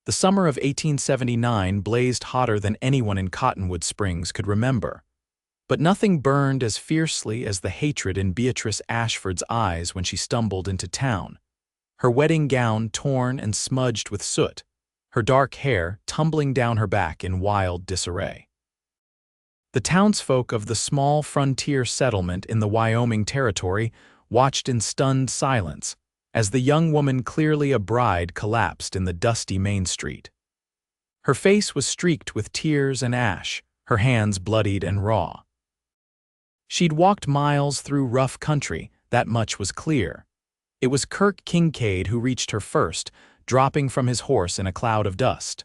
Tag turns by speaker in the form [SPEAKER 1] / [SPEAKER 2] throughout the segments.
[SPEAKER 1] The summer of 1879 blazed hotter than anyone in Cottonwood Springs could remember. But nothing burned as fiercely as the hatred in Beatrice Ashford's eyes when she stumbled into town. Her wedding gown torn and smudged with soot, her dark hair tumbling down her back in wild disarray. The townsfolk of the small frontier settlement in the Wyoming territory watched in stunned silence as the young woman, clearly a bride, collapsed in the dusty main street. Her face was streaked with tears and ash, her hands bloodied and raw. She'd walked miles through rough country, that much was clear. It was Kirk Kincaid who reached her first, dropping from his horse in a cloud of dust.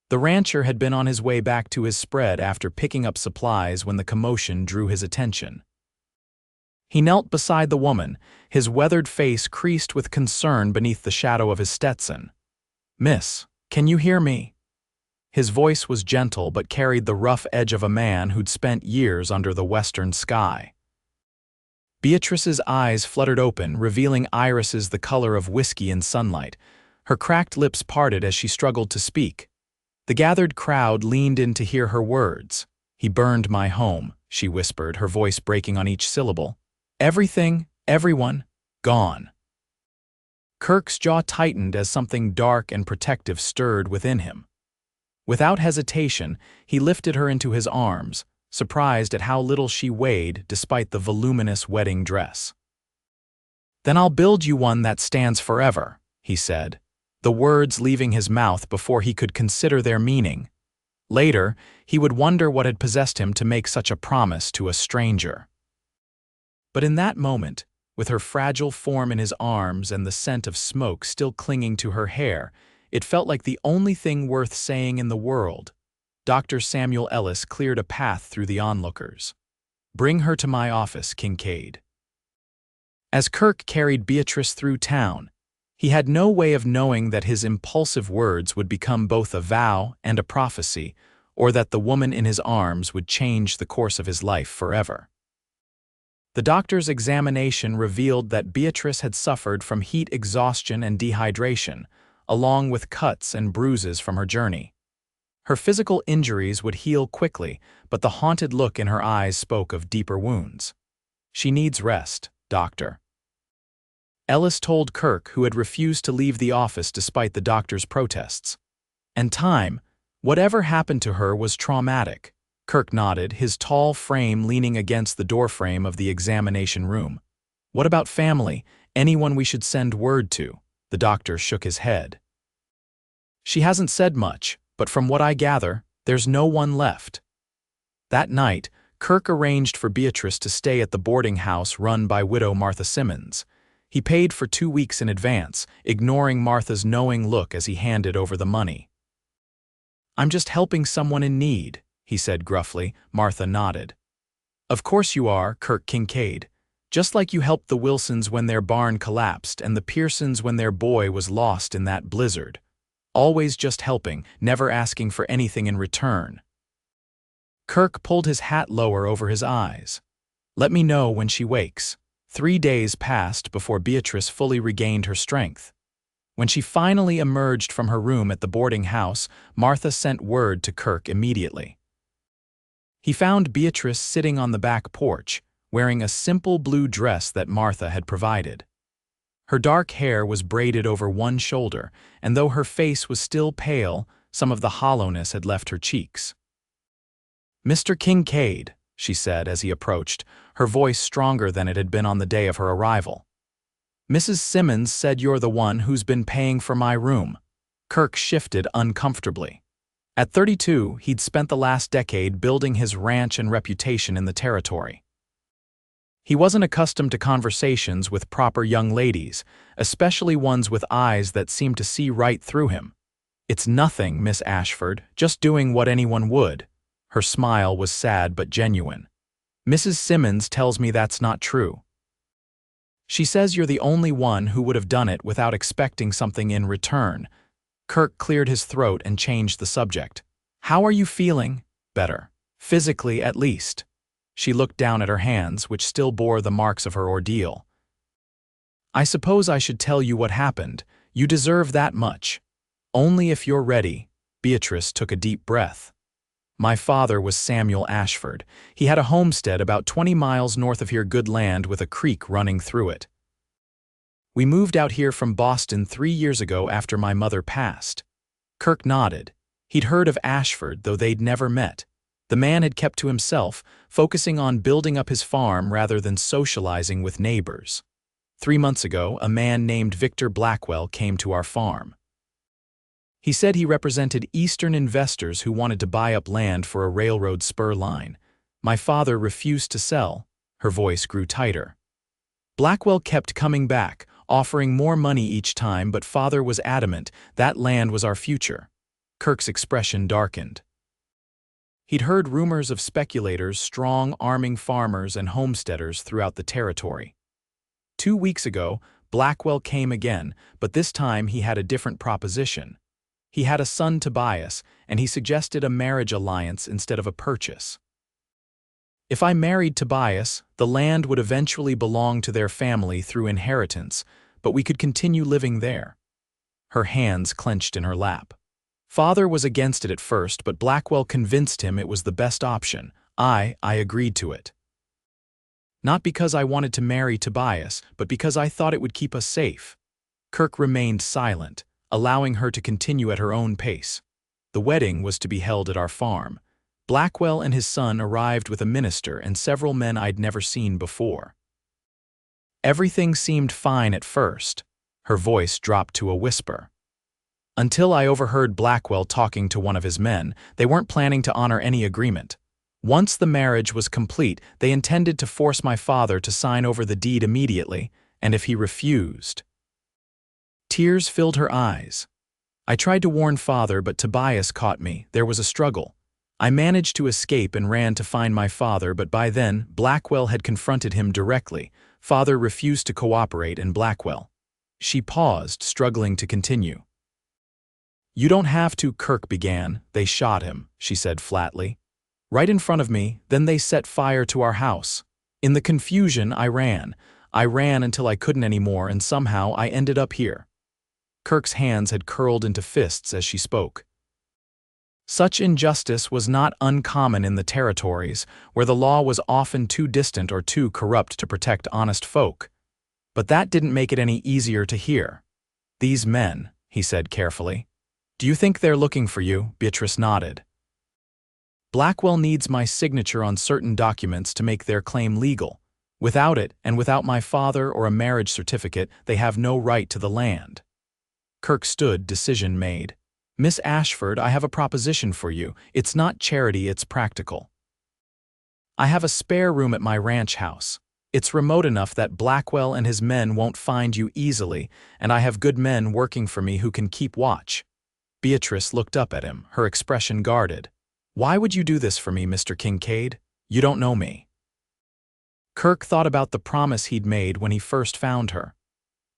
[SPEAKER 1] The rancher had been on his way back to his spread after picking up supplies when the commotion drew his attention. He knelt beside the woman, his weathered face creased with concern beneath the shadow of his Stetson. "Miss, can you hear me?" His voice was gentle but carried the rough edge of a man who'd spent years under the western sky. Beatrice's eyes fluttered open, revealing irises the color of whiskey in sunlight. Her cracked lips parted as she struggled to speak. The gathered crowd leaned in to hear her words. "He burned my home," she whispered, her voice breaking on each syllable. "Everything, everyone, gone." Kirk's jaw tightened as something dark and protective stirred within him. Without hesitation, he lifted her into his arms, surprised at how little she weighed despite the voluminous wedding dress. "Then I'll build you one that stands forever," he said, the words leaving his mouth before he could consider their meaning. Later, he would wonder what had possessed him to make such a promise to a stranger. But in that moment, with her fragile form in his arms and the scent of smoke still clinging to her hair, it felt like the only thing worth saying in the world. Dr. Samuel Ellis cleared a path through the onlookers. "Bring her to my office, Kincaid." As Kirk carried Beatrice through town, he had no way of knowing that his impulsive words would become both a vow and a prophecy, or that the woman in his arms would change the course of his life forever. The doctor's examination revealed that Beatrice had suffered from heat exhaustion and dehydration, along with cuts and bruises from her journey. Her physical injuries would heal quickly, but the haunted look in her eyes spoke of deeper wounds. "She needs rest, doctor." Ellis told Kirk, who had refused to leave the office despite the doctor's protests. "And time, whatever happened to her was traumatic." Kirk nodded, his tall frame leaning against the doorframe of the examination room. "What about family? Anyone we should send word to?" The doctor shook his head. "She hasn't said much, but from what I gather, there's no one left." That night, Kirk arranged for Beatrice to stay at the boarding house run by widow Martha Simmons. He paid for 2 weeks in advance, ignoring Martha's knowing look as he handed over the money. "I'm just helping someone in need," he said gruffly. Martha nodded. "Of course you are, Kirk Kincaid. Just like you helped the Wilsons when their barn collapsed and the Pearsons when their boy was lost in that blizzard. Always just helping, never asking for anything in return." Kirk pulled his hat lower over his eyes. "Let me know when she wakes." 3 days passed before Beatrice fully regained her strength. When she finally emerged from her room at the boarding house, Martha sent word to Kirk immediately. He found Beatrice sitting on the back porch, wearing a simple blue dress that Martha had provided. Her dark hair was braided over one shoulder, and though her face was still pale, some of the hollowness had left her cheeks. "Mr. Kincaid," she said as he approached, her voice stronger than it had been on the day of her arrival. "Mrs. Simmons said you're the one who's been paying for my room." Kirk shifted uncomfortably. At 32, he'd spent the last decade building his ranch and reputation in the territory. He wasn't accustomed to conversations with proper young ladies, especially ones with eyes that seemed to see right through him. "It's nothing, Miss Ashford, just doing what anyone would." Her smile was sad but genuine. "Mrs. Simmons tells me that's not true. She says you're the only one who would have done it without expecting something in return." Kirk cleared his throat and changed the subject. "How are you feeling?" "Better. Physically, at least." She looked down at her hands, which still bore the marks of her ordeal. "I suppose I should tell you what happened. You deserve that much." Only if you're ready. Beatrice took a deep breath. My father was Samuel Ashford. He had a homestead about 20 miles north of here, good land with a creek running through it. We moved out here from Boston 3 years ago after my mother passed. Kirk nodded. He'd heard of Ashford, though they'd never met. The man had kept to himself, focusing on building up his farm rather than socializing with neighbors. 3 months ago, a man named Victor Blackwell came to our farm. He said he represented Eastern investors who wanted to buy up land for a railroad spur line. My father refused to sell. Her voice grew tighter. Blackwell kept coming back, offering more money each time, but father was adamant that land was our future. Kirk's expression darkened. He'd heard rumors of speculators strong-arming farmers and homesteaders throughout the territory. 2 weeks ago, Blackwell came again, but this time he had a different proposition. He had a son, Tobias, and he suggested a marriage alliance instead of a purchase. If I married Tobias, the land would eventually belong to their family through inheritance, but we could continue living there. Her hands clenched in her lap. Father was against it at first, but Blackwell convinced him it was the best option. I agreed to it. Not because I wanted to marry Tobias, but because I thought it would keep us safe. Kirk remained silent, allowing her to continue at her own pace. The wedding was to be held at our farm. Blackwell and his son arrived with a minister and several men I'd never seen before. Everything seemed fine at first. Her voice dropped to a whisper. Until I overheard Blackwell talking to one of his men. They weren't planning to honor any agreement. Once the marriage was complete, they intended to force my father to sign over the deed immediately, and if he refused. Tears filled her eyes. I tried to warn father, but Tobias caught me. There was a struggle. I managed to escape and ran to find my father, but by then, Blackwell had confronted him directly. Father refused to cooperate, and Blackwell. She paused, struggling to continue. You don't have to, Kirk began. They shot him, she said flatly. Right in front of me, then they set fire to our house. In the confusion, I ran. I ran until I couldn't anymore, and somehow I ended up here. Kirk's hands had curled into fists as she spoke. Such injustice was not uncommon in the territories, where the law was often too distant or too corrupt to protect honest folk. But that didn't make it any easier to hear. These men, he said carefully. Do you think they're looking for you? Beatrice nodded. Blackwell needs my signature on certain documents to make their claim legal. Without it, and without my father or a marriage certificate, they have no right to the land. Kirk stood, decision made. Miss Ashford, I have a proposition for you. It's not charity, it's practical. I have a spare room at my ranch house. It's remote enough that Blackwell and his men won't find you easily, and I have good men working for me who can keep watch. Beatrice looked up at him, her expression guarded. Why would you do this for me, Mr. Kincaid? You don't know me. Kirk thought about the promise he'd made when he first found her.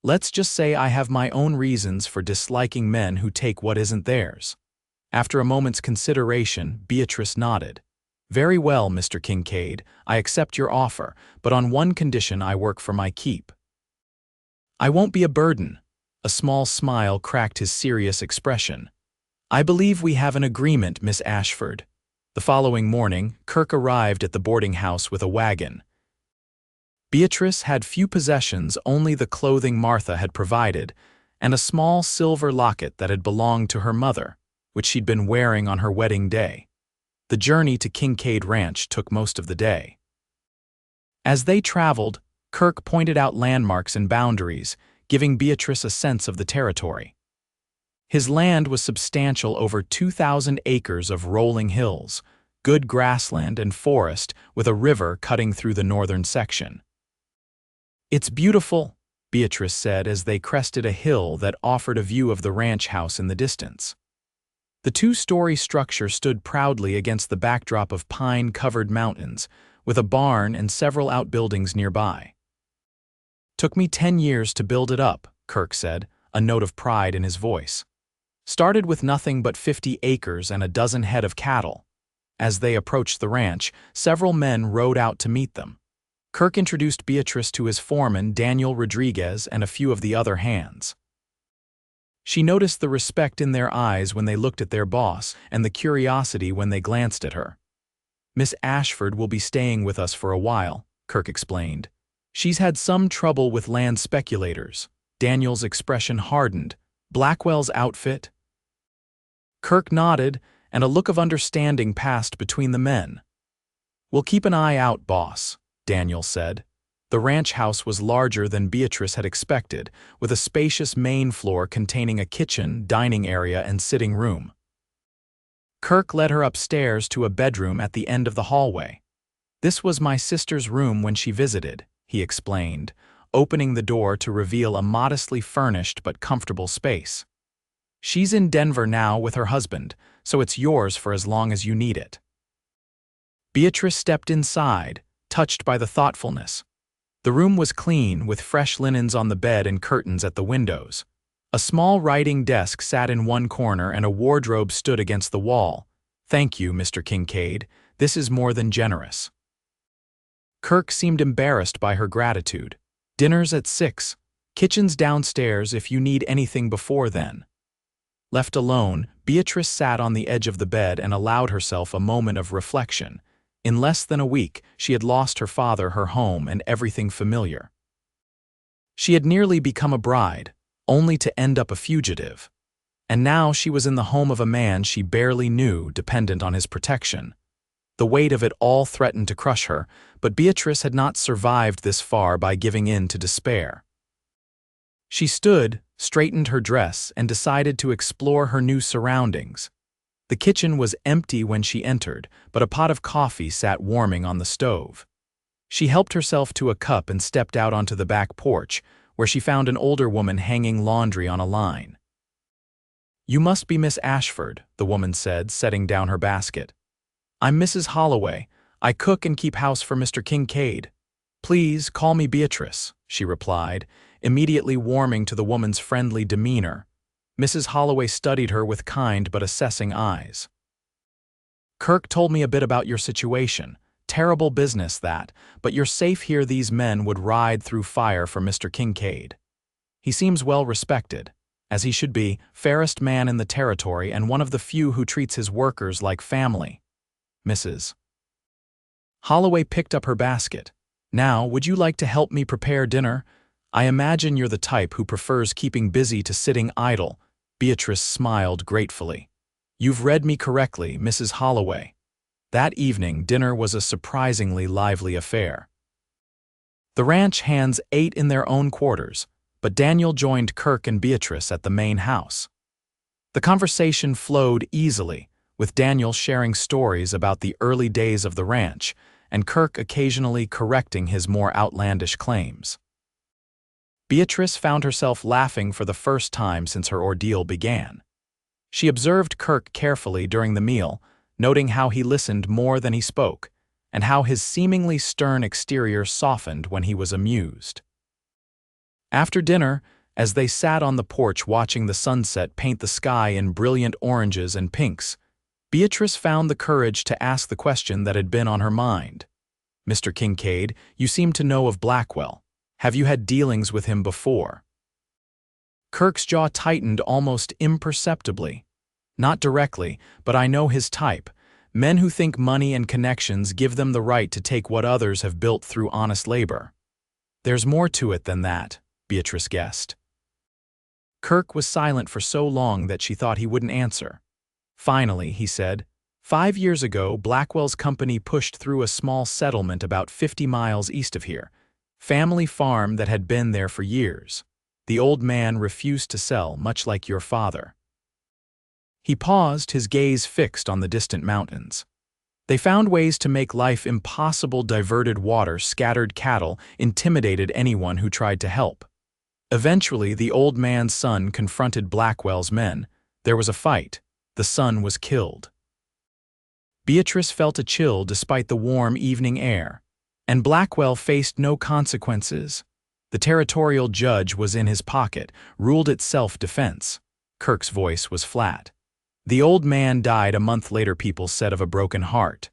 [SPEAKER 1] Let's just say I have my own reasons for disliking men who take what isn't theirs. After a moment's consideration, Beatrice nodded. Very well, Mr. Kincaid, I accept your offer, but on one condition: I work for my keep. I won't be a burden. A small smile cracked his serious expression. I believe we have an agreement, Miss Ashford. The following morning, Kirk arrived at the boarding house with a wagon. Beatrice had few possessions, only the clothing Martha had provided, and a small silver locket that had belonged to her mother, which she'd been wearing on her wedding day. The journey to Kincaid Ranch took most of the day. As they traveled, Kirk pointed out landmarks and boundaries, giving Beatrice a sense of the territory. His land was substantial, over 2,000 acres of rolling hills, good grassland and forest, with a river cutting through the northern section. It's beautiful, Beatrice said as they crested a hill that offered a view of the ranch house in the distance. The two-story structure stood proudly against the backdrop of pine-covered mountains, with a barn and several outbuildings nearby. Took me 10 years to build it up, Kirk said, a note of pride in his voice. Started with nothing but 50 acres and a dozen head of cattle. As they approached the ranch, several men rode out to meet them. Kirk introduced Beatrice to his foreman, Daniel Rodriguez, and a few of the other hands. She noticed the respect in their eyes when they looked at their boss and the curiosity when they glanced at her. "Miss Ashford will be staying with us for a while," Kirk explained. "She's had some trouble with land speculators." Daniel's expression hardened. "Blackwell's outfit?" Kirk nodded, and a look of understanding passed between the men. "We'll keep an eye out, boss," Daniel said. The ranch house was larger than Beatrice had expected, with a spacious main floor containing a kitchen, dining area, and sitting room. Kirk led her upstairs to a bedroom at the end of the hallway. "This was my sister's room when she visited," he explained, opening the door to reveal a modestly furnished but comfortable space. "She's in Denver now with her husband, so it's yours for as long as you need it." Beatrice stepped inside, touched by the thoughtfulness. The room was clean, with fresh linens on the bed and curtains at the windows. A small writing desk sat in one corner and a wardrobe stood against the wall. "Thank you, Mr. Kincaid. This is more than generous." Kirk seemed embarrassed by her gratitude. "Dinner's at 6. Kitchen's downstairs if you need anything before then." Left alone, Beatrice sat on the edge of the bed and allowed herself a moment of reflection. In less than a week, she had lost her father, her home, and everything familiar. She had nearly become a bride, only to end up a fugitive. And now she was in the home of a man she barely knew, dependent on his protection. The weight of it all threatened to crush her, but Beatrice had not survived this far by giving in to despair. She stood, straightened her dress, and decided to explore her new surroundings. The kitchen was empty when she entered, but a pot of coffee sat warming on the stove. She helped herself to a cup and stepped out onto the back porch, where she found an older woman hanging laundry on a line. "You must be Miss Ashford," the woman said, setting down her basket. "I'm Mrs. Holloway. I cook and keep house for Mr. Kincaid." "Please call me Beatrice," she replied, immediately warming to the woman's friendly demeanor. Mrs. Holloway studied her with kind but assessing eyes. "Kirk told me a bit about your situation. Terrible business, that, but you're safe here. These men would ride through fire for Mr. Kincaid. He seems well respected, as he should be, fairest man in the territory and one of the few who treats his workers like family." Mrs. Holloway picked up her basket. "Now, would you like to help me prepare dinner? I imagine you're the type who prefers keeping busy to sitting idle." Beatrice smiled gratefully. "You've read me correctly, Mrs. Holloway." That evening, dinner was a surprisingly lively affair. The ranch hands ate in their own quarters, but Daniel joined Kirk and Beatrice at the main house. The conversation flowed easily, with Daniel sharing stories about the early days of the ranch, and Kirk occasionally correcting his more outlandish claims. Beatrice found herself laughing for the first time since her ordeal began. She observed Kirk carefully during the meal, noting how he listened more than he spoke, and how his seemingly stern exterior softened when he was amused. After dinner, as they sat on the porch watching the sunset paint the sky in brilliant oranges and pinks, Beatrice found the courage to ask the question that had been on her mind. "Mr. Kincaid, you seem to know of Blackwell. Have you had dealings with him before?" Kirk's jaw tightened almost imperceptibly. "Not directly, but I know his type. Men who think money and connections give them the right to take what others have built through honest labor." "There's more to it than that," Beatrice guessed. Kirk was silent for so long that she thought he wouldn't answer. Finally, he said, 5 years ago, Blackwell's company pushed through a small settlement about 50 miles east of here. Family farm that had been there for years. The old man refused to sell, much like your father." He paused, his gaze fixed on the distant mountains. "They found ways to make life impossible. Diverted water, scattered cattle, intimidated anyone who tried to help. Eventually, the old man's son confronted Blackwell's men. There was a fight. The son was killed." Beatrice felt a chill despite the warm evening air. "And Blackwell faced no consequences. The territorial judge was in his pocket, ruled it self-defense." Kirk's voice was flat. "The old man died a month later, people said, of a broken heart.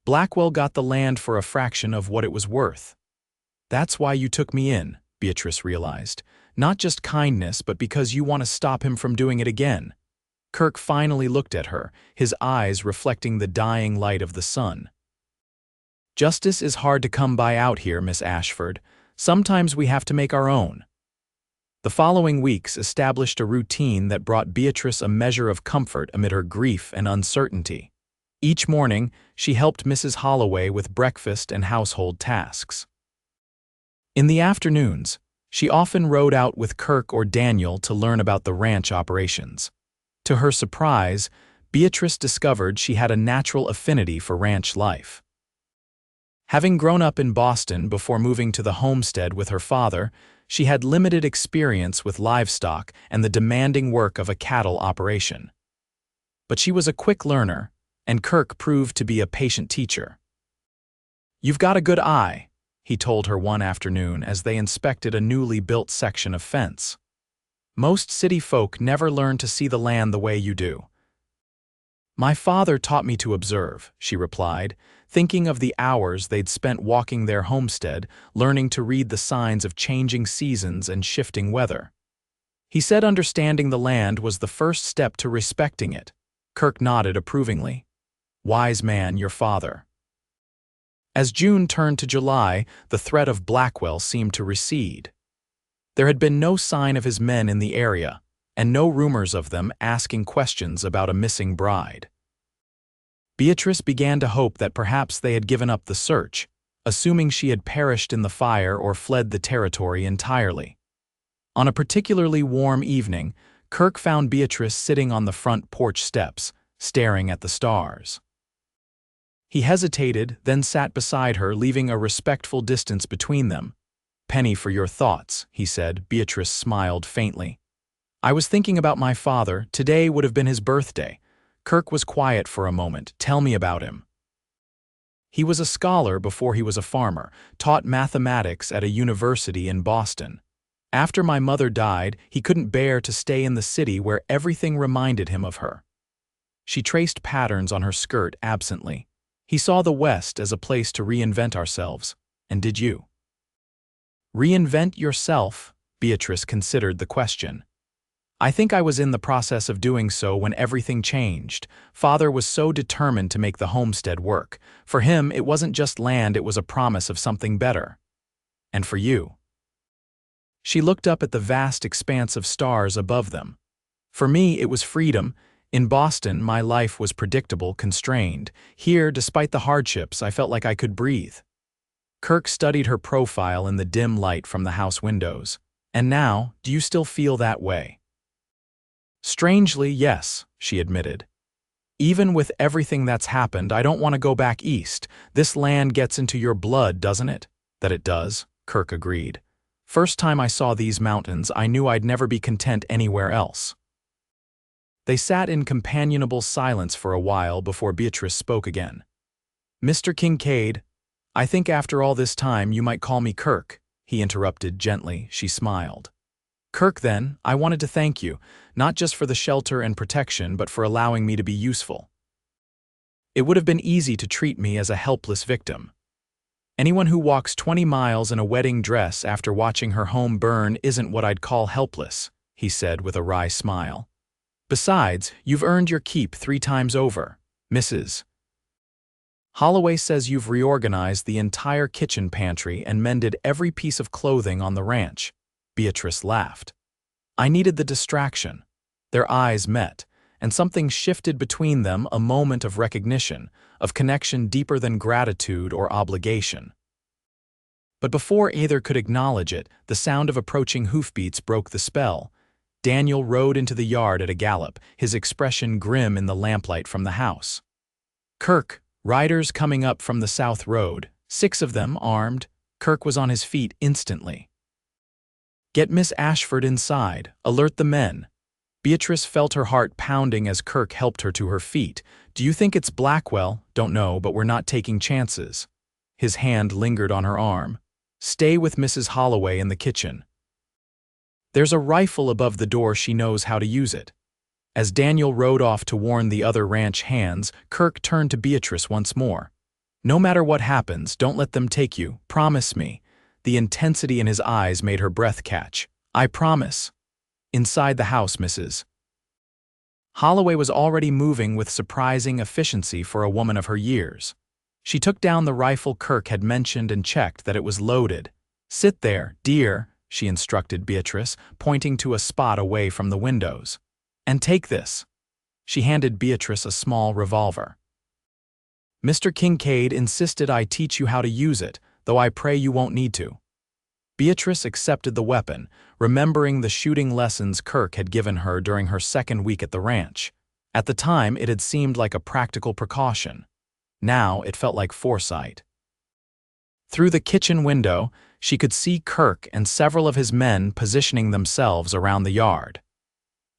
[SPEAKER 1] Blackwell got the land for a fraction of what it was worth." "That's why you took me in," Beatrice realized. Not just kindness, but because you want to stop him from doing it again. Kirk finally looked at her, his eyes reflecting the dying light of the sun. Justice is hard to come by out here, Miss Ashford. Sometimes we have to make our own. The following weeks established a routine that brought Beatrice a measure of comfort amid her grief and uncertainty. Each morning, she helped Mrs. Holloway with breakfast and household tasks. In the afternoons, she often rode out with Kirk or Daniel to learn about the ranch operations. To her surprise, Beatrice discovered she had a natural affinity for ranch life. Having grown up in Boston before moving to the homestead with her father, she had limited experience with livestock and the demanding work of a cattle operation. But she was a quick learner, and Kirk proved to be a patient teacher. "You've got a good eye," he told her one afternoon as they inspected a newly built section of fence. "Most city folk never learn to see the land the way you do." "My father taught me to observe," she replied, thinking of the hours they'd spent walking their homestead, learning to read the signs of changing seasons and shifting weather. "He said understanding the land was the first step to respecting it." Kirk nodded approvingly. "Wise man, your father." As June turned to July, the threat of Blackwell seemed to recede. There had been no sign of his men in the area, and no rumors of them asking questions about a missing bride. Beatrice began to hope that perhaps they had given up the search, assuming she had perished in the fire or fled the territory entirely. On a particularly warm evening, Kirk found Beatrice sitting on the front porch steps, staring at the stars. He hesitated, then sat beside her, leaving a respectful distance between them. "Penny for your thoughts," he said. Beatrice smiled faintly. "I was thinking about my father. Today would have been his birthday." Kirk was quiet for a moment. "Tell me about him." "He was a scholar before he was a farmer, taught mathematics at a university in Boston. After my mother died, he couldn't bear to stay in the city where everything reminded him of her." She traced patterns on her skirt absently. "He saw the West as a place to reinvent ourselves. And did you?" "Reinvent yourself?" Beatrice considered the question. "I think I was in the process of doing so when everything changed. Father was so determined to make the homestead work. For him, it wasn't just land, it was a promise of something better. And for you?" She looked up at the vast expanse of stars above them. "For me, it was freedom. In Boston, my life was predictable, constrained. Here, despite the hardships, I felt like I could breathe." Kirk studied her profile in the dim light from the house windows. "And now, do you still feel that way?" "Strangely, yes," she admitted. "Even with everything that's happened, I don't want to go back east. This land gets into your blood, doesn't it?" "That it does," Kirk agreed. "First time I saw these mountains, I knew I'd never be content anywhere else." They sat in companionable silence for a while before Beatrice spoke again. "Mr. Kincaid, I think after all this time you might call me Kirk," he interrupted gently. She smiled. "Kirk, then, I wanted to thank you, not just for the shelter and protection, but for allowing me to be useful. It would have been easy to treat me as a helpless victim. Anyone who walks 20 miles in a wedding dress after watching her home burn isn't what I'd call helpless," he said with a wry smile. "Besides, you've earned your keep 3 times over, Mrs. Holloway says you've reorganized the entire kitchen pantry and mended every piece of clothing on the ranch." Beatrice laughed. "I needed the distraction." Their eyes met, and something shifted between them, a moment of recognition, of connection deeper than gratitude or obligation. But before either could acknowledge it, the sound of approaching hoofbeats broke the spell. Daniel rode into the yard at a gallop, his expression grim in the lamplight from the house. "Kirk, riders coming up from the south road, 6 of them, armed." Kirk was on his feet instantly. "Get Miss Ashford inside. Alert the men." Beatrice felt her heart pounding as Kirk helped her to her feet. "Do you think it's Blackwell?" "Don't know, but we're not taking chances." His hand lingered on her arm. "Stay with Mrs. Holloway in the kitchen. There's a rifle above the door, she knows how to use it." As Daniel rode off to warn the other ranch hands, Kirk turned to Beatrice once more. "No matter what happens, don't let them take you. Promise me." The intensity in his eyes made her breath catch. I promise. Inside the house, Mrs. Holloway was already moving with surprising efficiency for a woman of her years. She took down the rifle Kirk had mentioned and checked that it was loaded. Sit there, dear, she instructed Beatrice, pointing to a spot away from the windows. And take this. She handed Beatrice a small revolver. Mr. Kincaid insisted I teach you how to use it, though I pray you won't need to. Beatrice accepted the weapon, remembering the shooting lessons Kirk had given her during her second week at the ranch. At the time, it had seemed like a practical precaution. Now, it felt like foresight. Through the kitchen window, she could see Kirk and several of his men positioning themselves around the yard.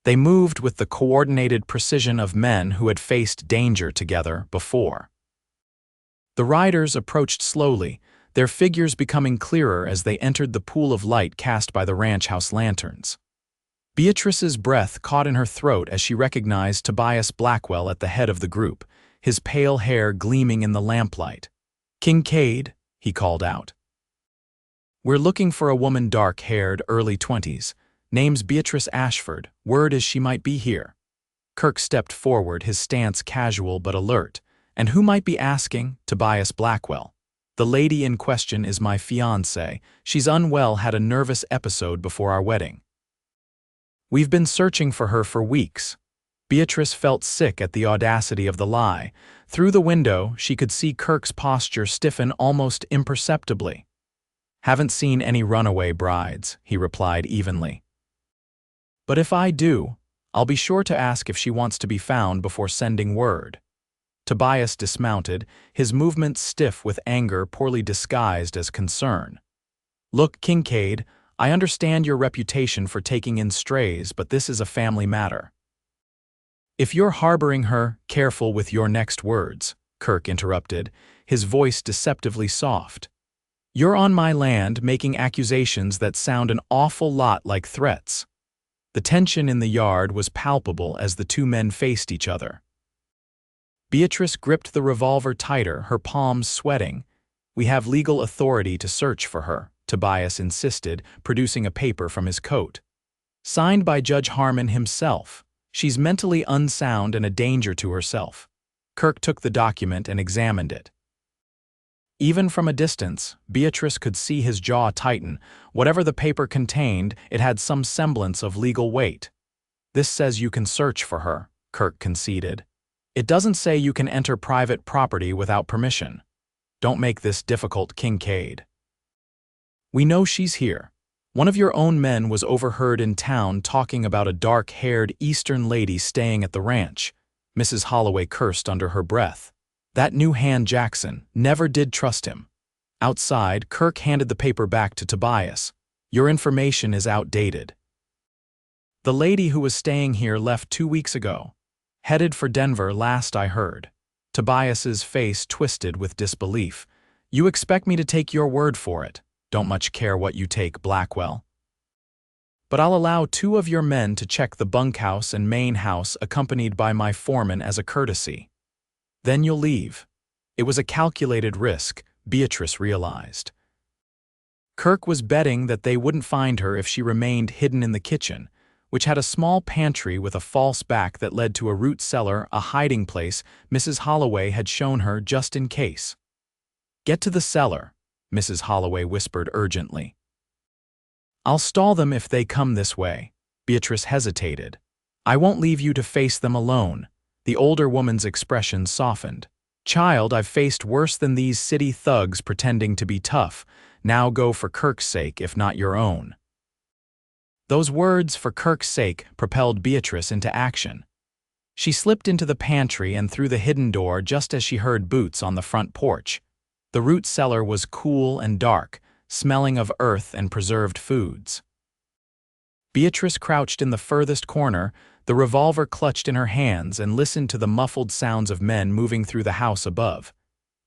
[SPEAKER 1] They moved with the coordinated precision of men who had faced danger together before. The riders approached slowly, their figures becoming clearer as they entered the pool of light cast by the ranch house lanterns. Beatrice's breath caught in her throat as she recognized Tobias Blackwell at the head of the group, his pale hair gleaming in the lamplight. "Kincaid," he called out. "We're looking for a woman dark-haired, early 20s. Name's Beatrice Ashford. Word is she might be here." Kirk stepped forward, his stance casual but alert. "And who might be asking?" Tobias Blackwell. "The lady in question is my fiancée. She's unwell, had a nervous episode before our wedding." "We've been searching for her for weeks." Beatrice felt sick at the audacity of the lie. Through the window, she could see Kirk's posture stiffen almost imperceptibly. "Haven't seen any runaway brides," he replied evenly. "But if I do, I'll be sure to ask if she wants to be found before sending word." Tobias dismounted, his movements stiff with anger poorly disguised as concern. "Look, Kincaid, I understand your reputation for taking in strays, but this is a family matter." "If you're harboring her, careful with your next words," Kirk interrupted, his voice deceptively soft. "You're on my land making accusations that sound an awful lot like threats." The tension in the yard was palpable as the two men faced each other. Beatrice gripped the revolver tighter, her palms sweating. "We have legal authority to search for her," Tobias insisted, producing a paper from his coat. "Signed by Judge Harmon himself. She's mentally unsound and a danger to herself." Kirk took the document and examined it. Even from a distance, Beatrice could see his jaw tighten. Whatever the paper contained, it had some semblance of legal weight. "This says you can search for her," Kirk conceded. "It doesn't say you can enter private property without permission. Don't make this difficult, Kincaid." "We know she's here. One of your own men was overheard in town talking about a dark-haired Eastern lady staying at the ranch." Mrs. Holloway cursed under her breath. "That new hand Jackson, never did trust him." Outside, Kirk handed the paper back to Tobias. "Your information is outdated. The lady who was staying here left 2 weeks ago. Headed for Denver, last I heard." Tobias's face twisted with disbelief. "You expect me to take your word for it? Don't much care what you take, Blackwell. But I'll allow 2 of your men to check the bunkhouse and main house accompanied by my foreman as a courtesy. Then you'll leave." It was a calculated risk, Beatrice realized. Kirk was betting that they wouldn't find her if she remained hidden in the kitchen, which had a small pantry with a false back that led to a root cellar, a hiding place Mrs. Holloway had shown her just in case. "Get to the cellar," Mrs. Holloway whispered urgently. "I'll stall them if they come this way." Beatrice hesitated. "I won't leave you to face them alone." The older woman's expression softened. "Child, I've faced worse than these city thugs pretending to be tough. Now go for Kirk's sake, if not your own." Those words, "for Kirk's sake," propelled Beatrice into action. She slipped into the pantry and through the hidden door just as she heard boots on the front porch. The root cellar was cool and dark, smelling of earth and preserved foods. Beatrice crouched in the furthest corner, the revolver clutched in her hands, and listened to the muffled sounds of men moving through the house above.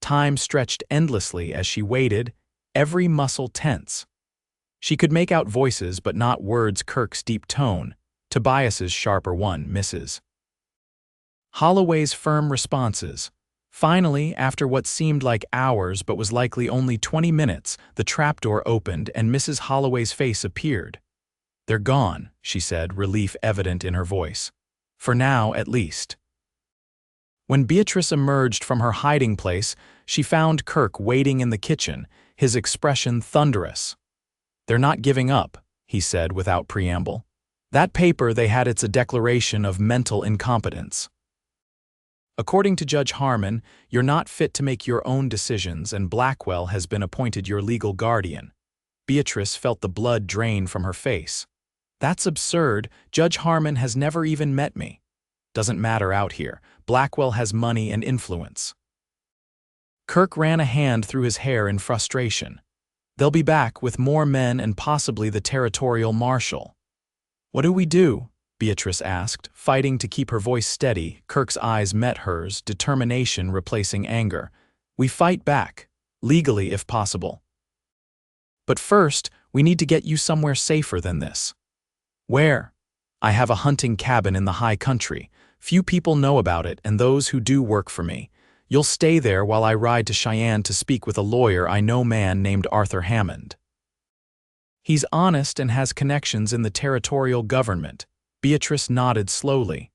[SPEAKER 1] Time stretched endlessly as she waited, every muscle tense. She could make out voices but not words. Kirk's deep tone, Tobias's sharper one, Mrs. Holloway's firm responses. Finally, after what seemed like hours but was likely only 20 minutes, the trapdoor opened and Mrs. Holloway's face appeared. They're gone, she said, relief evident in her voice. For now, at least. When Beatrice emerged from her hiding place, she found Kirk waiting in the kitchen, his expression thunderous. They're not giving up, he said without preamble. That paper they had, it's a declaration of mental incompetence. According to Judge Harmon, you're not fit to make your own decisions, and Blackwell has been appointed your legal guardian. Beatrice felt the blood drain from her face. That's absurd. Judge Harmon has never even met me. Doesn't matter out here. Blackwell has money and influence. Kirk ran a hand through his hair in frustration. They'll be back with more men and possibly the territorial marshal. What do we do? Beatrice asked, fighting to keep her voice steady. Kirk's eyes met hers, determination replacing anger. We fight back, legally if possible. But first, we need to get you somewhere safer than this. Where? I have a hunting cabin in the high country. Few people know about it, and those who do work for me. You'll stay there while I ride to Cheyenne to speak with a lawyer I know, man named Arthur Hammond. He's honest and has connections in the territorial government. Beatrice nodded slowly.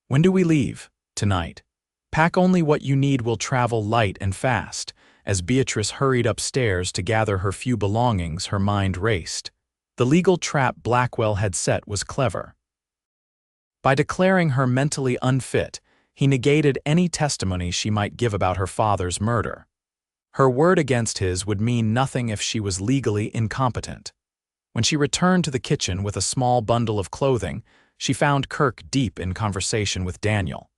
[SPEAKER 1] When do we leave? Tonight. Pack only what you need. We'll travel light and fast. As Beatrice hurried upstairs to gather her few belongings, her mind raced. The legal trap Blackwell had set was clever. By declaring her mentally unfit, he negated any testimony she might give about her father's murder. Her word against his would mean nothing if she was legally incompetent. When she returned to the kitchen with a small bundle of clothing, she found Kirk deep in conversation with Daniel.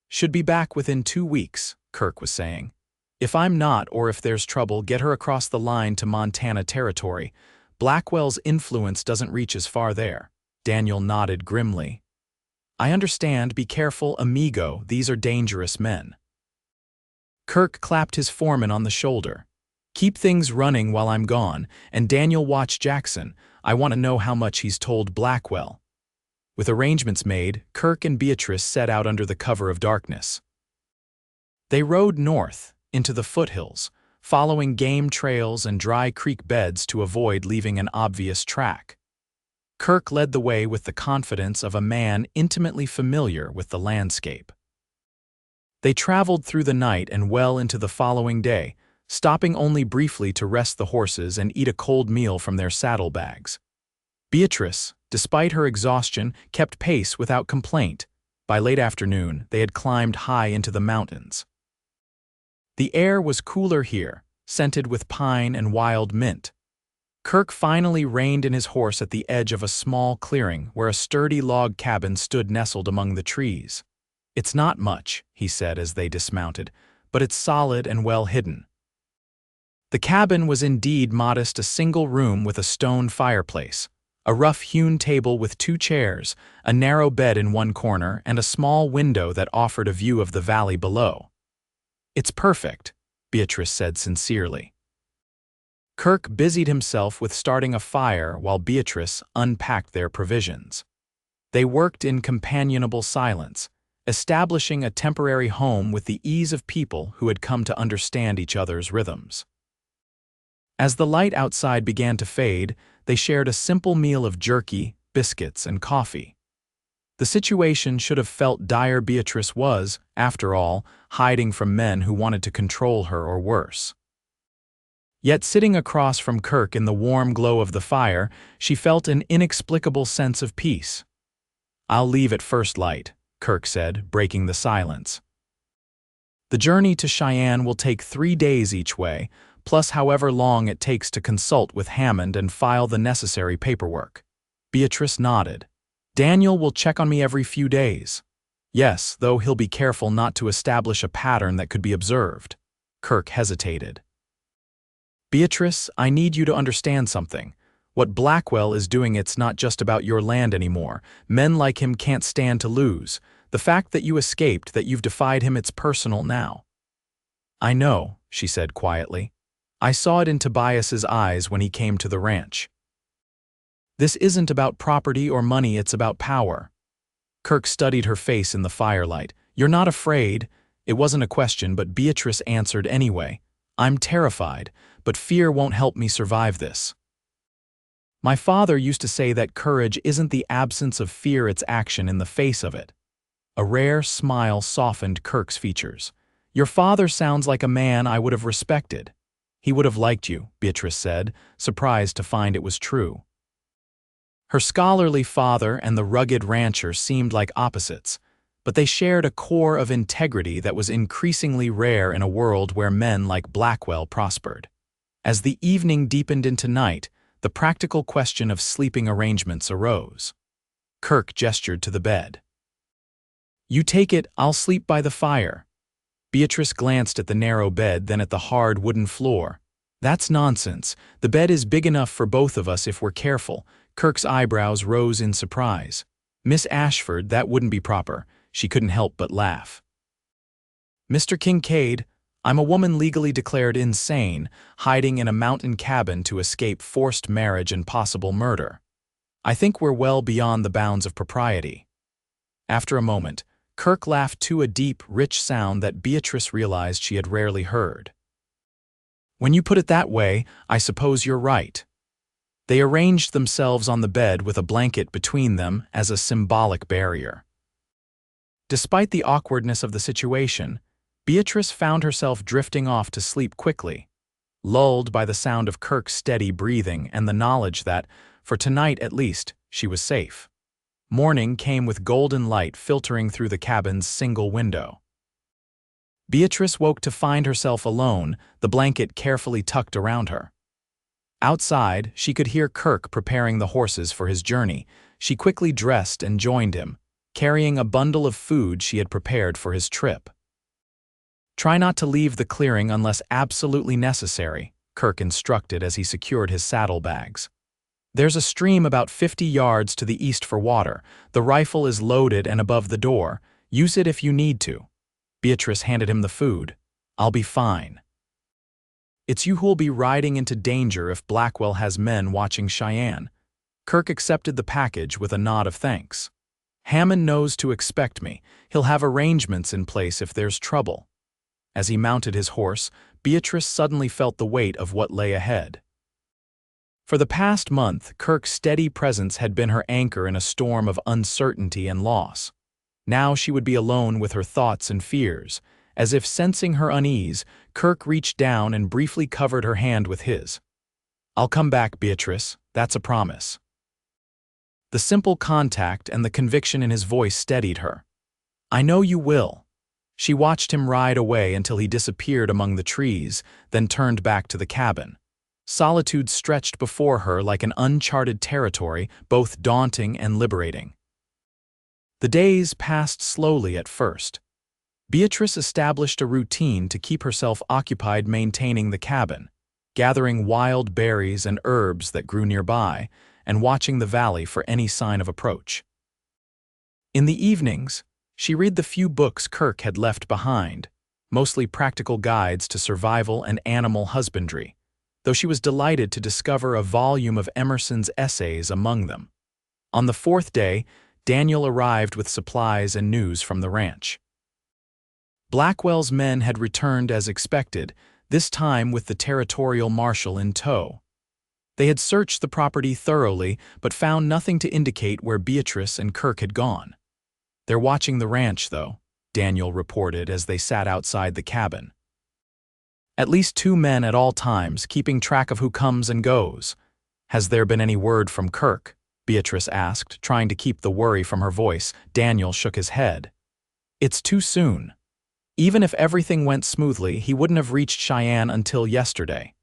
[SPEAKER 1] Should be back within 2 weeks, Kirk was saying. If I'm not, or if there's trouble, get her across the line to Montana territory. Blackwell's influence doesn't reach as far there. Daniel nodded grimly. I understand. Be careful, amigo. These are dangerous men. Kirk clapped his foreman on the shoulder. Keep things running while I'm gone, and Daniel, watch Jackson. I want to know how much he's told Blackwell. With arrangements made, Kirk and Beatrice set out under the cover of darkness. They rode north, into the foothills, following game trails and dry creek beds to avoid leaving an obvious track. Kirk led the way with the confidence of a man intimately familiar with the landscape. They traveled through the night and well into the following day, stopping only briefly to rest the horses and eat a cold meal from their saddlebags. Beatrice, despite her exhaustion, kept pace without complaint. By late afternoon, they had climbed high into the mountains. The air was cooler here, scented with pine and wild mint. Kirk finally reined in his horse at the edge of a small clearing where a sturdy log cabin stood nestled among the trees. It's not much, he said as they dismounted, but it's solid and well hidden. The cabin was indeed modest, a single room with a stone fireplace, a rough-hewn table with 2 chairs, a narrow bed in one corner, and a small window that offered a view of the valley below. It's perfect, Beatrice said sincerely. Kirk busied himself with starting a fire while Beatrice unpacked their provisions. They worked in companionable silence, establishing a temporary home with the ease of people who had come to understand each other's rhythms. As the light outside began to fade, they shared a simple meal of jerky, biscuits, and coffee. The situation should have felt dire. Beatrice was, after all, hiding from men who wanted to control her or worse. Yet sitting across from Kirk in the warm glow of the fire, she felt an inexplicable sense of peace. I'll leave at first light, Kirk said, breaking the silence. The journey to Cheyenne will take 3 days each way, plus however long it takes to consult with Hammond and file the necessary paperwork. Beatrice nodded. Daniel will check on me every few days. Yes, though he'll be careful not to establish a pattern that could be observed. Kirk hesitated. Beatrice, I need you to understand something. What Blackwell is doing, it's not just about your land anymore. Men like him can't stand to lose. The fact that you escaped, that you've defied him, it's personal now. I know, she said quietly. I saw it in Tobias's eyes when he came to the ranch. This isn't about property or money, it's about power. Kirk studied her face in the firelight. You're not afraid? It wasn't a question, but Beatrice answered anyway. I'm terrified, but fear won't help me survive this. My father used to say that courage isn't the absence of fear, it's action in the face of it. A rare smile softened Kirk's features. Your father sounds like a man I would have respected. He would have liked you, Beatrice said, surprised to find it was true. Her scholarly father and the rugged rancher seemed like opposites, but they shared a core of integrity that was increasingly rare in a world where men like Blackwell prospered. As the evening deepened into night, the practical question of sleeping arrangements arose. Kirk gestured to the bed. You take it, I'll sleep by the fire. Beatrice glanced at the narrow bed, then at the hard wooden floor. That's nonsense. The bed is big enough for both of us if we're careful. Kirk's eyebrows rose in surprise. Miss Ashford, that wouldn't be proper. She couldn't help but laugh. Mr. Kincaid, I'm a woman legally declared insane, hiding in a mountain cabin to escape forced marriage and possible murder. I think we're well beyond the bounds of propriety. After a moment, Kirk laughed to a deep, rich sound that Beatrice realized she had rarely heard. When you put it that way, I suppose you're right. They arranged themselves on the bed with a blanket between them as a symbolic barrier. Despite the awkwardness of the situation, Beatrice found herself drifting off to sleep quickly, lulled by the sound of Kirk's steady breathing and the knowledge that, for tonight at least, she was safe. Morning came with golden light filtering through the cabin's single window. Beatrice woke to find herself alone, the blanket carefully tucked around her. Outside, she could hear Kirk preparing the horses for his journey. She quickly dressed and joined him, carrying a bundle of food she had prepared for his trip. Try not to leave the clearing unless absolutely necessary, Kirk instructed as he secured his saddlebags. There's a stream about 50 yards to the east for water. The rifle is loaded and above the door. Use it if you need to. Beatrice handed him the food. I'll be fine. It's you who'll be riding into danger if Blackwell has men watching Cheyenne. Kirk accepted the package with a nod of thanks. Hammond knows to expect me. He'll have arrangements in place if there's trouble. As he mounted his horse, Beatrice suddenly felt the weight of what lay ahead. For the past month, Kirk's steady presence had been her anchor in a storm of uncertainty and loss. Now she would be alone with her thoughts and fears. As if sensing her unease, Kirk reached down and briefly covered her hand with his. I'll come back, Beatrice. That's a promise. The simple contact and the conviction in his voice steadied her. I know you will. She watched him ride away until he disappeared among the trees, then turned back to the cabin. Solitude stretched before her like an uncharted territory, both daunting and liberating. The days passed slowly at first. Beatrice established a routine to keep herself occupied maintaining the cabin, gathering wild berries and herbs that grew nearby, and watching the valley for any sign of approach. In the evenings, she read the few books Kirk had left behind, mostly practical guides to survival and animal husbandry, though she was delighted to discover a volume of Emerson's essays among them. On the fourth day, Daniel arrived with supplies and news from the ranch. Blackwell's men had returned as expected, this time with the territorial marshal in tow. They had searched the property thoroughly, but found nothing to indicate where Beatrice and Kirk had gone. They're watching the ranch, though, Daniel reported as they sat outside the cabin. At least 2 men at all times, keeping track of who comes and goes. Has there been any word from Kirk? Beatrice asked, trying to keep the worry from her voice. Daniel shook his head. It's too soon. Even if everything went smoothly, he wouldn't have reached Cheyenne until yesterday.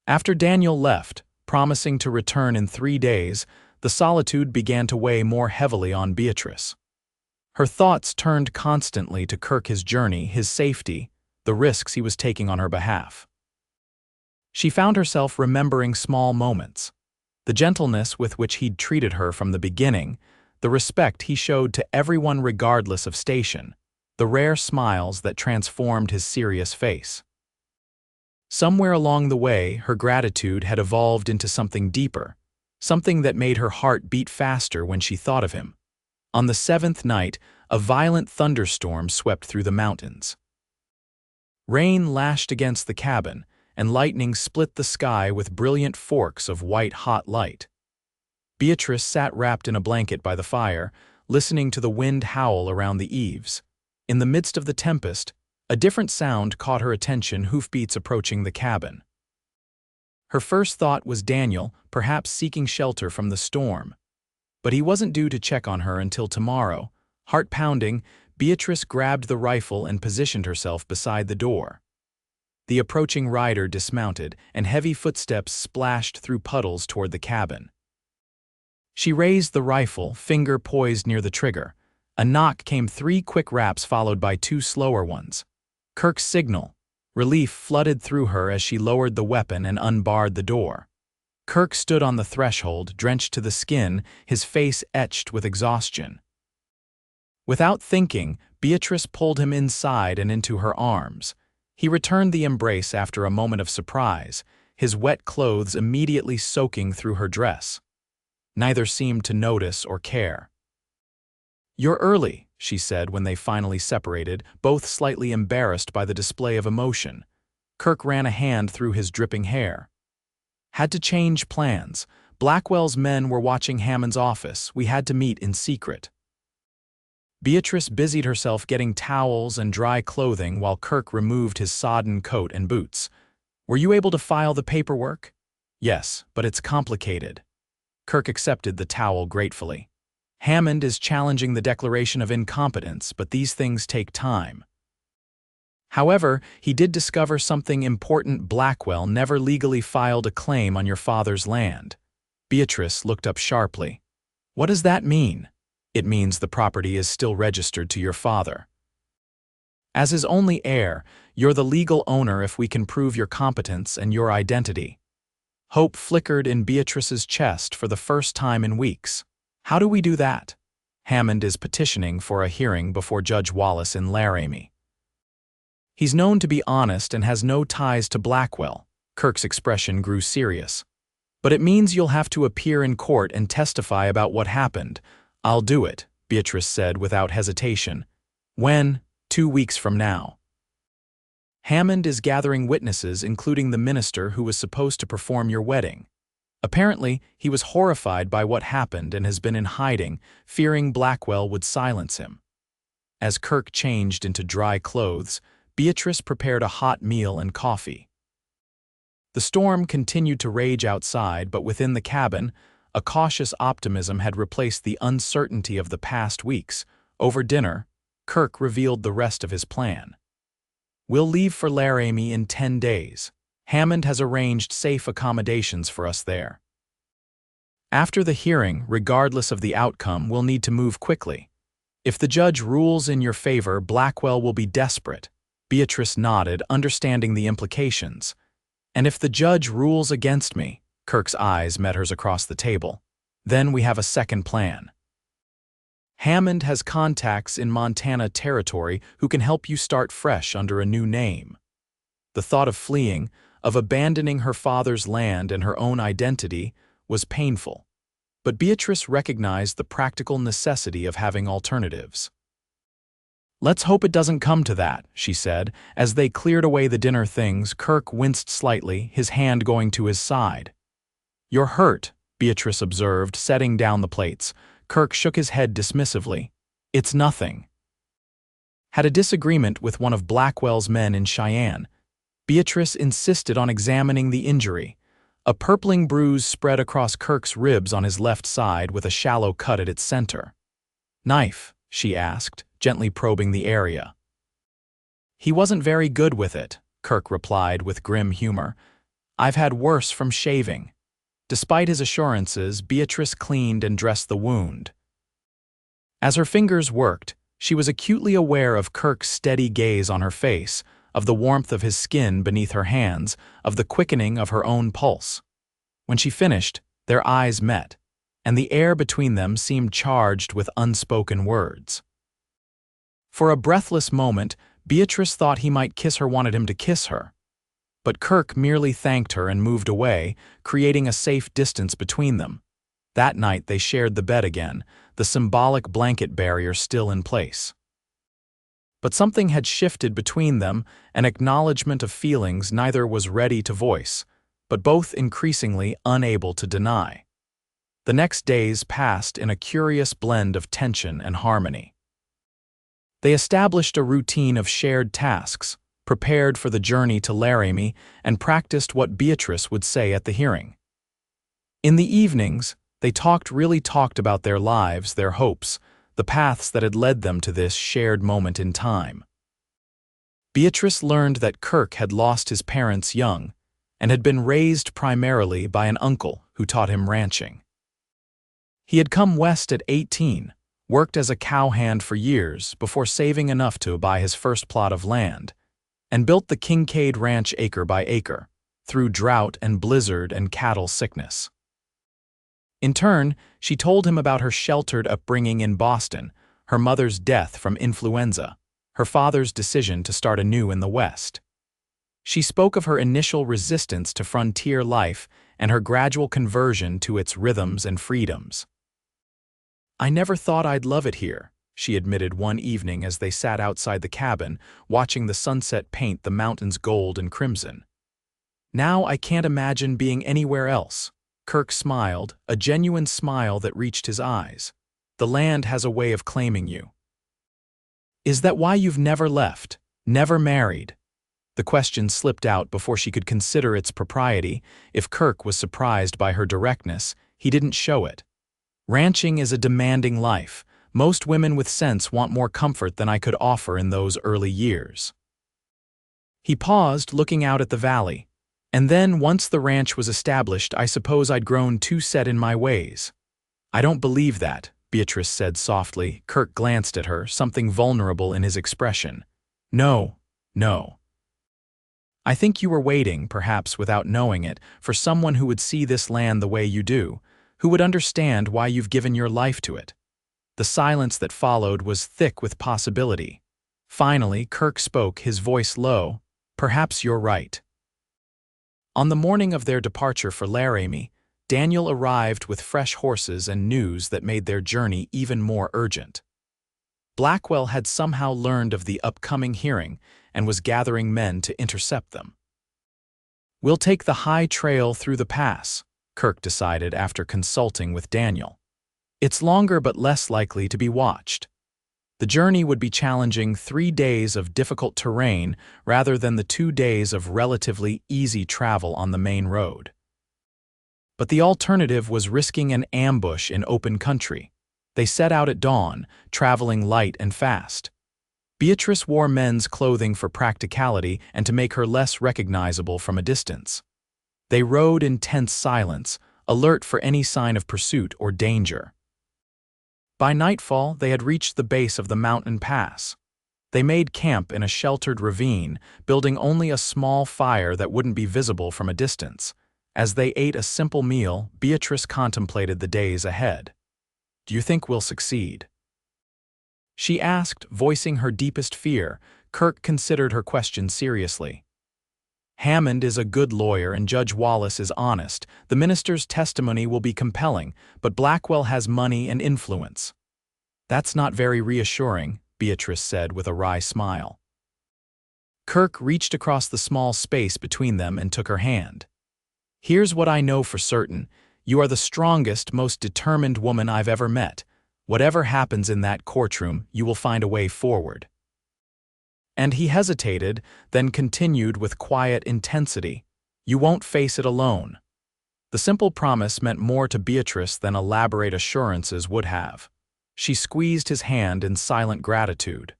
[SPEAKER 1] After Daniel left, promising to return in 3 days, the solitude began to weigh more heavily on Beatrice. Her thoughts turned constantly to Kirk, his journey, his safety, the risks he was taking on her behalf. She found herself remembering small moments, the gentleness with which he'd treated her from the beginning, the respect he showed to everyone regardless of station, the rare smiles that transformed his serious face. Somewhere along the way, her gratitude had evolved into something deeper, something that made her heart beat faster when she thought of him. On the 7th night, a violent thunderstorm swept through the mountains. Rain lashed against the cabin, and lightning split the sky with brilliant forks of white-hot light. Beatrice sat wrapped in a blanket by the fire, listening to the wind howl around the eaves. In the midst of the tempest, a different sound caught her attention: hoofbeats approaching the cabin. Her first thought was Daniel, perhaps seeking shelter from the storm. But he wasn't due to check on her until tomorrow. Heart pounding, Beatrice grabbed the rifle and positioned herself beside the door. The approaching rider dismounted, and heavy footsteps splashed through puddles toward the cabin. She raised the rifle, finger poised near the trigger. A knock came, 3 quick raps followed by 2 slower ones. Kirk's signal. Relief flooded through her as she lowered the weapon and unbarred the door. Kirk stood on the threshold, drenched to the skin, his face etched with exhaustion. Without thinking, Beatrice pulled him inside and into her arms. He returned the embrace after a moment of surprise, his wet clothes immediately soaking through her dress. Neither seemed to notice or care. "You're early," she said when they finally separated, both slightly embarrassed by the display of emotion. Kirk ran a hand through his dripping hair. "Had to change plans. Blackwell's men were watching Hammond's office. We had to meet in secret." Beatrice busied herself getting towels and dry clothing while Kirk removed his sodden coat and boots. "Were you able to file the paperwork?" "Yes, but it's complicated." Kirk accepted the towel gratefully. "Hammond is challenging the declaration of incompetence, but these things take time." However, he did discover something important: Blackwell never legally filed a claim on your father's land. Beatrice looked up sharply. "What does that mean?" "It means the property is still registered to your father. As his only heir, you're the legal owner if we can prove your competence and your identity." Hope flickered in Beatrice's chest for the first time in weeks. "How do we do that?" "Hammond is petitioning for a hearing before Judge Wallace in Laramie. He's known to be honest and has no ties to Blackwell." Kirk's expression grew serious. "But it means you'll have to appear in court and testify about what happened." "I'll do it," Beatrice said without hesitation. "When?" 2 weeks from now. "Hammond is gathering witnesses, including the minister who was supposed to perform your wedding. Apparently, he was horrified by what happened and has been in hiding, fearing Blackwell would silence him." As Kirk changed into dry clothes, Beatrice prepared a hot meal and coffee. The storm continued to rage outside, but within the cabin, a cautious optimism had replaced the uncertainty of the past weeks. Over dinner, Kirk revealed the rest of his plan. "We'll leave for Laramie in 10 days. Hammond has arranged safe accommodations for us there. After the hearing, regardless of the outcome, we'll need to move quickly. If the judge rules in your favor, Blackwell will be desperate." Beatrice nodded, understanding the implications. "And if the judge rules against me," Kirk's eyes met hers across the table, "then we have a second plan. Hammond has contacts in Montana Territory who can help you start fresh under a new name." The thought of fleeing, of abandoning her father's land and her own identity, was painful. But Beatrice recognized the practical necessity of having alternatives. "Let's hope it doesn't come to that," she said. As they cleared away the dinner things, Kirk winced slightly, his hand going to his side. "You're hurt," Beatrice observed, setting down the plates. Kirk shook his head dismissively. "It's nothing." Had a disagreement with one of Blackwell's men in Cheyenne. Beatrice insisted on examining the injury. A purpling bruise spread across Kirk's ribs on his left side with a shallow cut at its center. "Knife?" she asked, gently probing the area. "He wasn't very good with it," Kirk replied with grim humor. "I've had worse from shaving." Despite his assurances, Beatrice cleaned and dressed the wound. As her fingers worked, she was acutely aware of Kirk's steady gaze on her face, of the warmth of his skin beneath her hands, of the quickening of her own pulse. When she finished, their eyes met, and the air between them seemed charged with unspoken words. For a breathless moment, Beatrice thought he might kiss her, wanted him to kiss her. But Kirk merely thanked her and moved away, creating a safe distance between them. That night they shared the bed again, the symbolic blanket barrier still in place. but something had shifted between them, an acknowledgement of feelings neither was ready to voice, but both increasingly unable to deny. The next days passed in a curious blend of tension and harmony. They established a routine of shared tasks, prepared for the journey to Laramie, and practiced what Beatrice would say at the hearing. In the evenings, they really talked about their lives, their hopes, the paths that had led them to this shared moment in time. Beatrice learned that Kirk had lost his parents young and had been raised primarily by an uncle who taught him ranching. He had come west at 18, worked as a cowhand for years before saving enough to buy his first plot of land, and built the Kincaid Ranch acre by acre, through drought and blizzard and cattle sickness. In turn, she told him about her sheltered upbringing in Boston, her mother's death from influenza, her father's decision to start anew in the West. She spoke of her initial resistance to frontier life and her gradual conversion to its rhythms and freedoms. "I never thought I'd love it here," she admitted one evening as they sat outside the cabin, watching the sunset paint the mountains gold and crimson. "Now I can't imagine being anywhere else." Kirk smiled, a genuine smile that reached his eyes. "The land has a way of claiming you." "Is that why you've never left, never married?" The question slipped out before she could consider its propriety. If Kirk was surprised by her directness, he didn't show it. "Ranching is a demanding life. Most women with sense want more comfort than I could offer in those early years." He paused, looking out at the valley. "And then, once the ranch was established, I suppose I'd grown too set in my ways." "I don't believe that," Beatrice said softly. Kirk glanced at her, something vulnerable in his expression. No. I think you were waiting, perhaps without knowing it, for someone who would see this land the way you do, who would understand why you've given your life to it." The silence that followed was thick with possibility. Finally, Kirk spoke, his voice low. "Perhaps you're right." On the morning of their departure for Laramie, Daniel arrived with fresh horses and news that made their journey even more urgent. Blackwell had somehow learned of the upcoming hearing and was gathering men to intercept them. "We'll take the high trail through the pass," Kirk decided after consulting with Daniel. "It's longer but less likely to be watched." The journey would be challenging, 3 days of difficult terrain rather than the 2 days of relatively easy travel on the main road. But the alternative was risking an ambush in open country. They set out at dawn, traveling light and fast. Beatrice wore men's clothing for practicality and to make her less recognizable from a distance. They rode in tense silence, alert for any sign of pursuit or danger. By nightfall, they had reached the base of the mountain pass. They made camp in a sheltered ravine, building only a small fire that wouldn't be visible from a distance. As they ate a simple meal, Beatrice contemplated the days ahead. "Do you think we'll succeed?" she asked, voicing her deepest fear. Kirk considered her question seriously. "Hammond is a good lawyer and Judge Wallace is honest. The minister's testimony will be compelling, but Blackwell has money and influence." "That's not very reassuring," Beatrice said with a wry smile. Kirk reached across the small space between them and took her hand. "Here's what I know for certain. You are the strongest, most determined woman I've ever met. Whatever happens in that courtroom, you will find a way forward." And he hesitated, then continued with quiet intensity. "You won't face it alone." The simple promise meant more to Beatrice than elaborate assurances would have. She squeezed his hand in silent gratitude.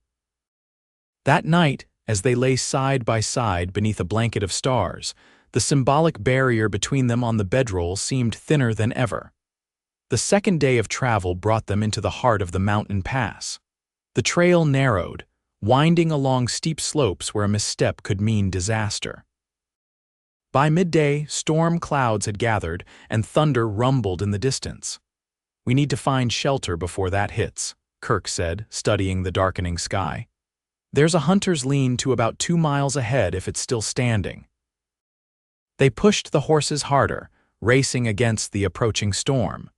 [SPEAKER 1] That night, as they lay side by side beneath a blanket of stars, the symbolic barrier between them on the bedroll seemed thinner than ever. The second day of travel brought them into the heart of the mountain pass. The trail narrowed, winding along steep slopes where a misstep could mean disaster. By midday, storm clouds had gathered and thunder rumbled in the distance. "We need to find shelter before that hits," Kirk said, studying the darkening sky. "There's a hunter's lean-to about 2 miles ahead if it's still standing." They pushed the horses harder, racing against the approaching storm.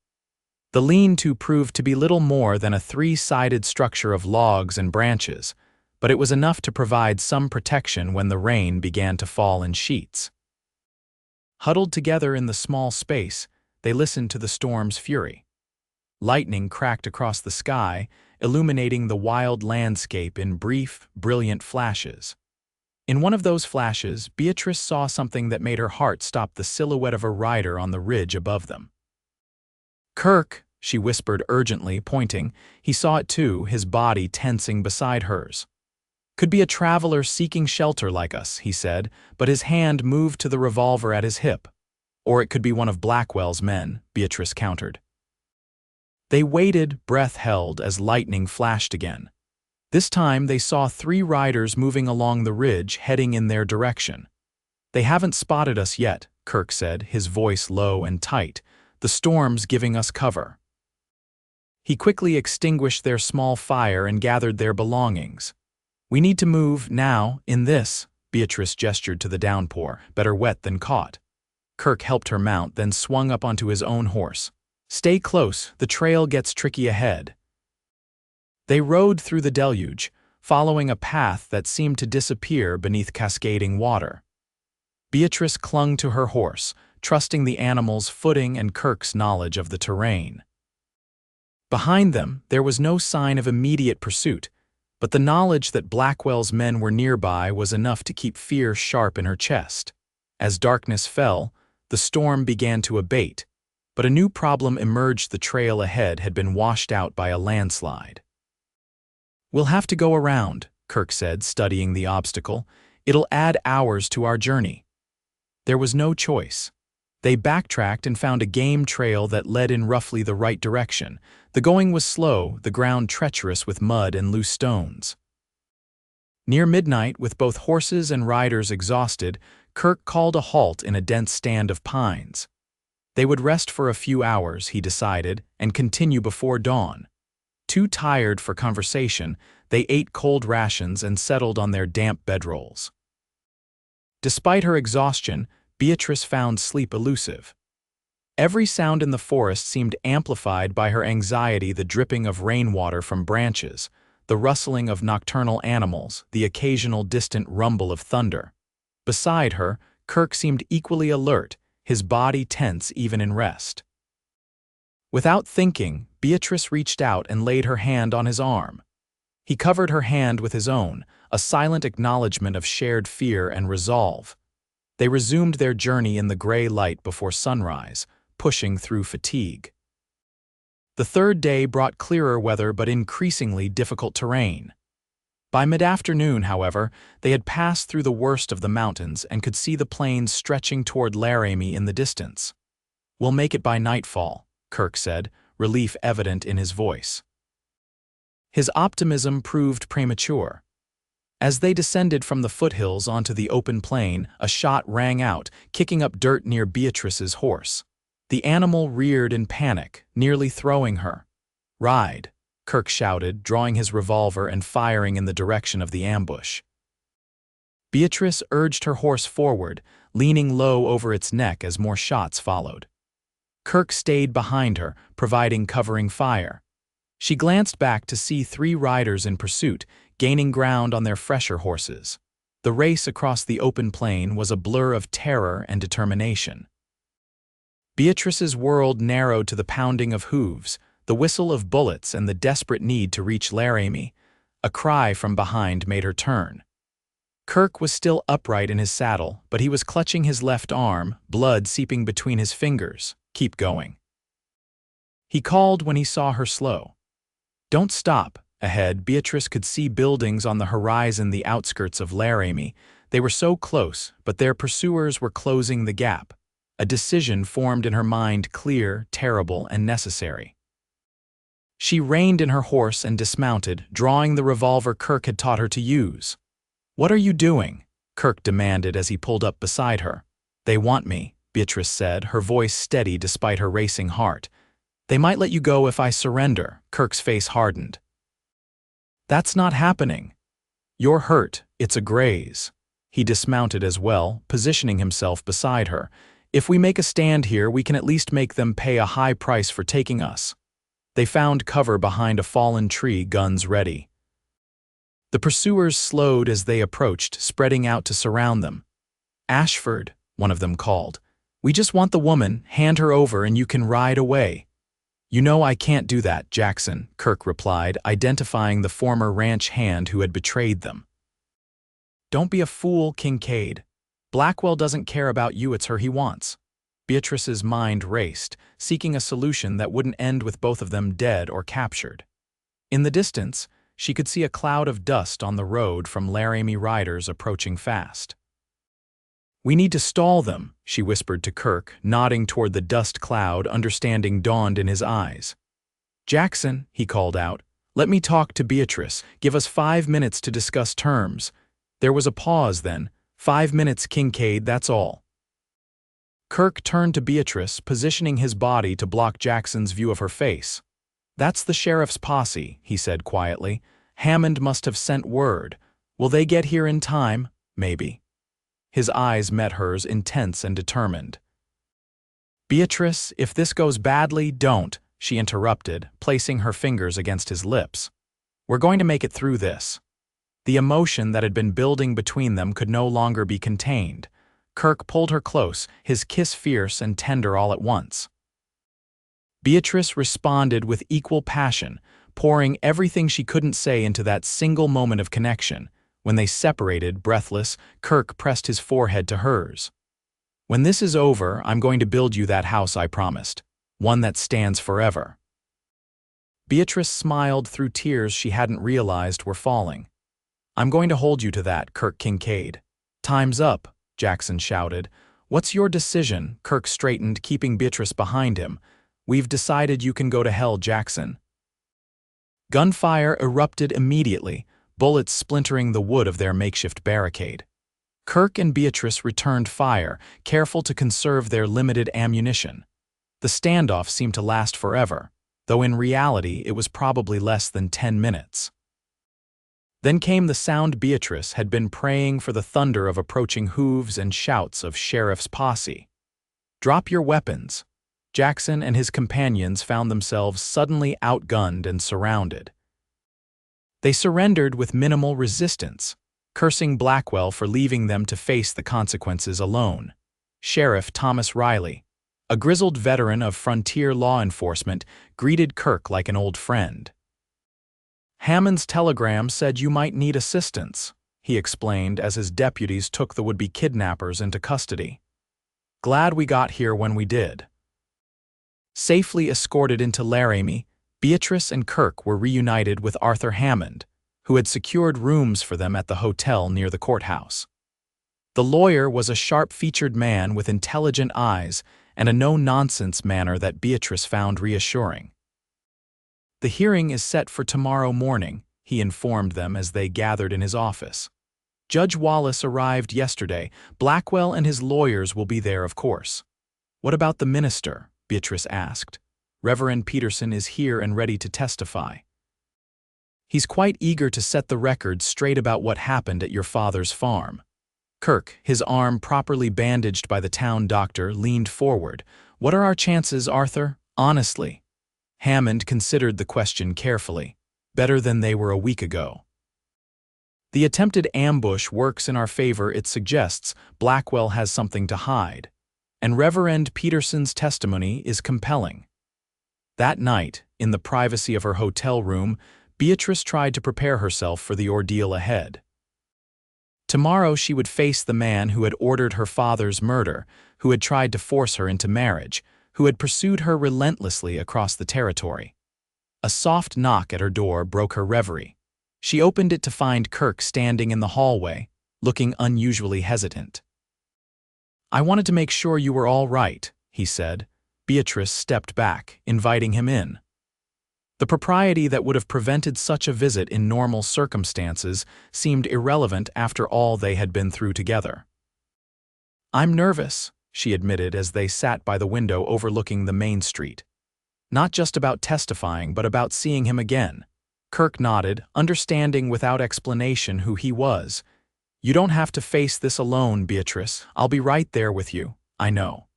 [SPEAKER 1] The lean-to proved to be little more than a 3-sided structure of logs and branches, but it was enough to provide some protection when the rain began to fall in sheets. Huddled together in the small space, they listened to the storm's fury. Lightning cracked across the sky, illuminating the wild landscape in brief, brilliant flashes. In one of those flashes, Beatrice saw something that made her heart stop, the silhouette of a rider on the ridge above them. "Kirk," she whispered urgently, pointing. He saw it too, his body tensing beside hers. "Could be a traveler seeking shelter like us," he said, but his hand moved to the revolver at his hip. "Or it could be one of Blackwell's men," Beatrice countered. They waited, breath held, as lightning flashed again. This time they saw 3 riders moving along the ridge, heading in their direction. "They haven't spotted us yet," Kirk said, his voice low and tight. "The storm's giving us cover." He quickly extinguished their small fire and gathered their belongings. "We need to move now, in this," Beatrice gestured to the downpour, better wet than caught. Kirk helped her mount, then swung up onto his own horse. "Stay close, the trail gets tricky ahead." They rode through the deluge, following a path that seemed to disappear beneath cascading water. Beatrice clung to her horse, trusting the animal's footing and Kirk's knowledge of the terrain. Behind them, there was no sign of immediate pursuit, but the knowledge that Blackwell's men were nearby was enough to keep fear sharp in her chest. As darkness fell, the storm began to abate, but a new problem emerged. The trail ahead had been washed out by a landslide. "We'll have to go around," Kirk said, studying the obstacle. "It'll add hours to our journey." There was no choice. They backtracked and found a game trail that led in roughly the right direction. The going was slow, the ground treacherous with mud and loose stones. Near midnight, with both horses and riders exhausted, Kirk called a halt in a dense stand of pines. They would rest for a few hours, he decided, and continue before dawn. Too tired for conversation, they ate cold rations and settled on their damp bedrolls. Despite her exhaustion, Beatrice found sleep elusive. Every sound in the forest seemed amplified by her anxiety: the dripping of rainwater from branches, the rustling of nocturnal animals, the occasional distant rumble of thunder. Beside her, Kirk seemed equally alert, his body tense even in rest. Without thinking, Beatrice reached out and laid her hand on his arm. He covered her hand with his own, a silent acknowledgement of shared fear and resolve. They resumed their journey in the gray light before sunrise, pushing through fatigue. The third day brought clearer weather but increasingly difficult terrain. By mid-afternoon, however, they had passed through the worst of the mountains and could see the plains stretching toward Laramie in the distance. "We'll make it by nightfall," Kirk said, relief evident in his voice. His optimism proved premature. As they descended from the foothills onto the open plain, a shot rang out, kicking up dirt near Beatrice's horse. The animal reared in panic, nearly throwing her. "Ride," Kirk shouted, drawing his revolver and firing in the direction of the ambush. Beatrice urged her horse forward, leaning low over its neck as more shots followed. Kirk stayed behind her, providing covering fire. She glanced back to see 3 riders in pursuit, gaining ground on their fresher horses. The race across the open plain was a blur of terror and determination. Beatrice's world narrowed to the pounding of hooves, the whistle of bullets, and the desperate need to reach Laramie. A cry from behind made her turn. Kirk was still upright in his saddle, but he was clutching his left arm, blood seeping between his fingers. "Keep going." He called when he saw her slow. "Don't stop." Ahead, Beatrice could see buildings on the horizon, the outskirts of Laramie. They were so close, but their pursuers were closing the gap. A decision formed in her mind, clear, terrible, and necessary. She reined in her horse and dismounted, drawing the revolver Kirk had taught her to use. "What are you doing?" Kirk demanded as he pulled up beside her. "They want me," Beatrice said, her voice steady despite her racing heart. "They might let you go if I surrender." Kirk's face hardened. "That's not happening. You're hurt, it's a graze." He dismounted as well, positioning himself beside her. "If we make a stand here, we can at least make them pay a high price for taking us." They found cover behind a fallen tree, guns ready. The pursuers slowed as they approached, spreading out to surround them. "Ashford," one of them called. "We just want the woman, hand her over and you can ride away." "You know I can't do that, Jackson," Kirk replied, identifying the former ranch hand who had betrayed them. "Don't be a fool, Kincaid. Blackwell doesn't care about you, it's her he wants." Beatrice's mind raced, seeking a solution that wouldn't end with both of them dead or captured. In the distance, she could see a cloud of dust on the road from Laramie riders approaching fast. "We need to stall them," she whispered to Kirk, nodding toward the dust cloud, understanding dawned in his eyes. "Jackson," he called out, "let me talk to Beatrice. Give us 5 minutes to discuss terms." There was a pause then. 5 minutes, Kincaid, that's all." Kirk turned to Beatrice, positioning his body to block Jackson's view of her face. "That's the sheriff's posse," he said quietly. "Hammond must have sent word. Will they get here in time? Maybe." His eyes met hers, intense and determined. "Beatrice, if this goes badly, don't," she interrupted, placing her fingers against his lips. "We're going to make it through this." The emotion that had been building between them could no longer be contained. Kirk pulled her close, his kiss fierce and tender all at once. Beatrice responded with equal passion, pouring everything she couldn't say into that single moment of connection. When they separated, breathless, Kirk pressed his forehead to hers. "When this is over, I'm going to build you that house I promised, one that stands forever." Beatrice smiled through tears she hadn't realized were falling. "I'm going to hold you to that, Kirk Kincaid." "Time's up," Jackson shouted. "What's your decision?" Kirk straightened, keeping Beatrice behind him. "We've decided you can go to hell, Jackson." Gunfire erupted immediately, bullets splintering the wood of their makeshift barricade. Kirk and Beatrice returned fire, careful to conserve their limited ammunition. The standoff seemed to last forever, though in reality it was probably less than 10 minutes. Then came the sound Beatrice had been praying for, the thunder of approaching hooves and shouts of sheriff's posse. "Drop your weapons." Jackson and his companions found themselves suddenly outgunned and surrounded. They surrendered with minimal resistance, cursing Blackwell for leaving them to face the consequences alone. Sheriff Thomas Riley, a grizzled veteran of frontier law enforcement, greeted Kirk like an old friend. "Hammond's telegram said you might need assistance," he explained as his deputies took the would-be kidnappers into custody. "Glad we got here when we did." Safely escorted into Laramie, Beatrice and Kirk were reunited with Arthur Hammond, who had secured rooms for them at the hotel near the courthouse. The lawyer was a sharp-featured man with intelligent eyes and a no-nonsense manner that Beatrice found reassuring. "The hearing is set for tomorrow morning," he informed them as they gathered in his office. "Judge Wallace arrived yesterday. Blackwell and his lawyers will be there, of course." "What about the minister?" Beatrice asked. "Reverend Peterson is here and ready to testify. He's quite eager to set the record straight about what happened at your father's farm." Kirk, his arm properly bandaged by the town doctor, leaned forward. "What are our chances, Arthur? Honestly." Hammond considered the question carefully. "Better than they were a week ago. The attempted ambush works in our favor. It suggests Blackwell has something to hide, and Reverend Peterson's testimony is compelling." That night, in the privacy of her hotel room, Beatrice tried to prepare herself for the ordeal ahead. Tomorrow she would face the man who had ordered her father's murder, who had tried to force her into marriage, who had pursued her relentlessly across the territory. A soft knock at her door broke her reverie. She opened it to find Kirk standing in the hallway, looking unusually hesitant. "I wanted to make sure you were all right," he said. Beatrice stepped back, inviting him in. The propriety that would have prevented such a visit in normal circumstances seemed irrelevant after all they had been through together. "I'm nervous," she admitted as they sat by the window overlooking the main street. "Not just about testifying, but about seeing him again." Kirk nodded, understanding without explanation who he was. "You don't have to face this alone, Beatrice. I'll be right there with you, I know."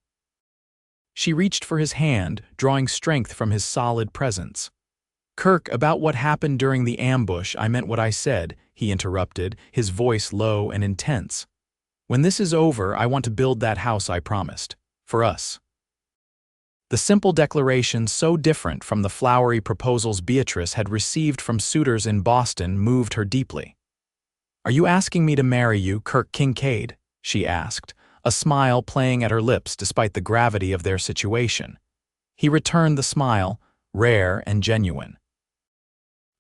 [SPEAKER 1] She reached for his hand, drawing strength from his solid presence. "Kirk, about what happened during the ambush, I meant what I said. he interrupted, his voice low and intense. "When this is over, I want to build that house I promised. For us." The simple declaration, so different from the flowery proposals Beatrice had received from suitors in Boston, moved her deeply. "Are you asking me to marry you, Kirk Kincaid?" she asked, a smile playing at her lips despite the gravity of their situation. He returned the smile, rare and genuine.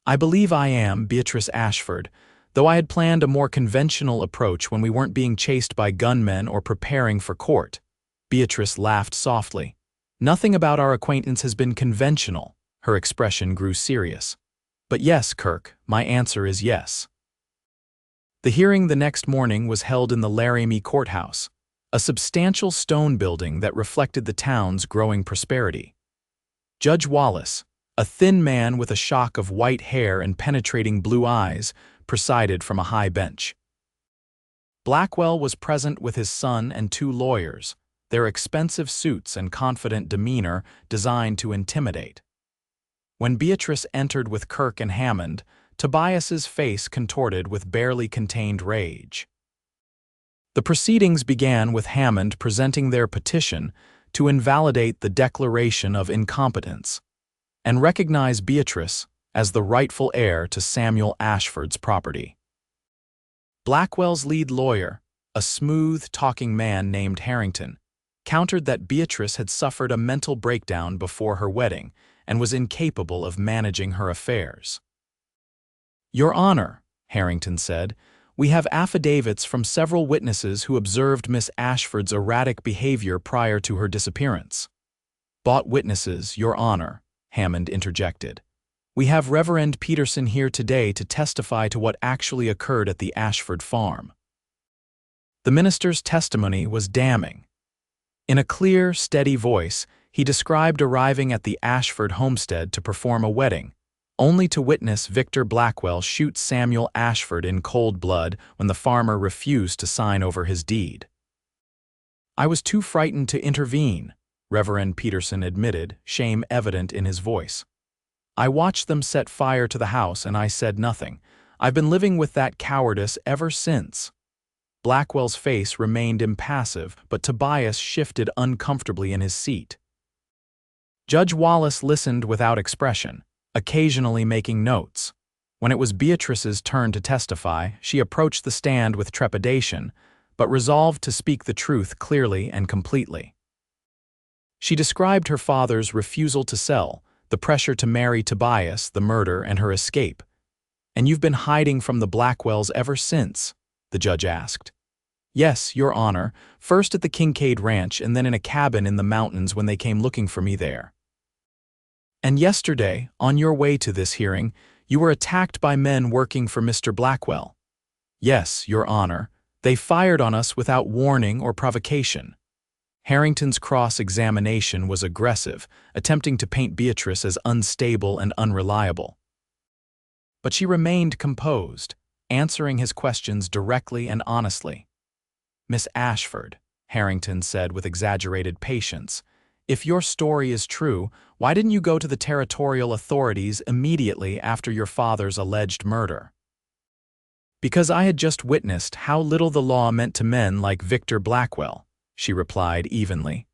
[SPEAKER 1] "I believe I am, Beatrice Ashford, though I had planned a more conventional approach when we weren't being chased by gunmen or preparing for court." Beatrice laughed softly. "Nothing about our acquaintance has been conventional." Her expression grew serious. "But yes, Kirk, my answer is yes." The hearing the next morning was held in the Laramie Courthouse, a substantial stone building that reflected the town's growing prosperity. Judge Wallace, a thin man with a shock of white hair and penetrating blue eyes, presided from a high bench. Blackwell was present with his son and two lawyers, their expensive suits and confident demeanor designed to intimidate. When Beatrice entered with Kirk and Hammond, Tobias's face contorted with barely contained rage. The proceedings began with Hammond presenting their petition to invalidate the declaration of incompetence and recognize Beatrice as the rightful heir to Samuel Ashford's property. Blackwell's lead lawyer, a smooth-talking man named Harrington, countered that Beatrice had suffered a mental breakdown before her wedding and was incapable of managing her affairs. "Your Honor," Harrington said, "we have affidavits from several witnesses who observed Miss Ashford's erratic behavior prior to her disappearance." "Bought witnesses, Your Honor," Hammond interjected. "We have Reverend Peterson here today to testify to what actually occurred at the Ashford farm." The minister's testimony was damning. In a clear, steady voice, he described arriving at the Ashford homestead to perform a wedding, only to witness Victor Blackwell shoot Samuel Ashford in cold blood when the farmer refused to sign over his deed. "I was too frightened to intervene," Reverend Peterson admitted, shame evident in his voice. "I watched them set fire to the house and I said nothing. I've been living with that cowardice ever since." Blackwell's face remained impassive, but Tobias shifted uncomfortably in his seat. Judge Wallace listened without expression, occasionally making notes. When it was Beatrice's turn to testify, she approached the stand with trepidation, but resolved to speak the truth clearly and completely. She described her father's refusal to sell, the pressure to marry Tobias, the murder, and her escape. "And you've been hiding from the Blackwells ever since?" the judge asked. "Yes, Your Honor, first at the Kincaid Ranch and then in a cabin in the mountains when they came looking for me there." "And yesterday, on your way to this hearing, you were attacked by men working for Mr. Blackwell." "Yes, Your Honor. They fired on us without warning or provocation." Harrington's cross-examination was aggressive, attempting to paint Beatrice as unstable and unreliable. But she remained composed, answering his questions directly and honestly. "Miss Ashford," Harrington said with exaggerated patience, "if your story is true, why didn't you go to the territorial authorities immediately after your father's alleged murder?" "Because I had just witnessed how little the law meant to men like Victor Blackwell," she replied evenly.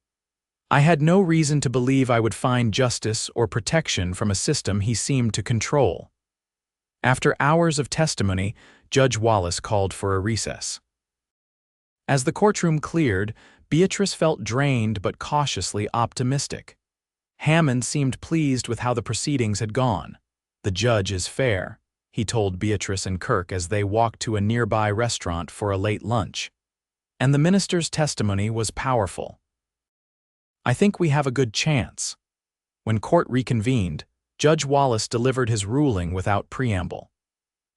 [SPEAKER 1] "I had no reason to believe I would find justice or protection from a system he seemed to control." After hours of testimony, Judge Wallace called for a recess. As the courtroom cleared, Beatrice felt drained but cautiously optimistic. Hammond seemed pleased with how the proceedings had gone. "The judge is fair," he told Beatrice and Kirk as they walked to a nearby restaurant for a late lunch. And the minister's testimony was powerful. "I think we have a good chance." When court reconvened, Judge Wallace delivered his ruling without preamble.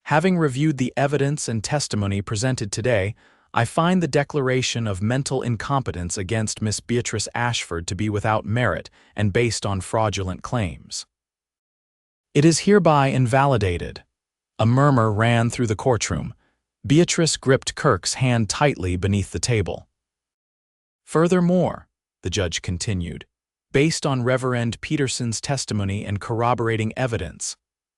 [SPEAKER 1] "Having reviewed the evidence and testimony presented today, I find the declaration of mental incompetence against Miss Beatrice Ashford to be without merit and based on fraudulent claims. It is hereby invalidated." A murmur ran through the courtroom. Beatrice gripped Kirk's hand tightly beneath the table. "Furthermore," the judge continued, "based on Reverend Peterson's testimony and corroborating evidence,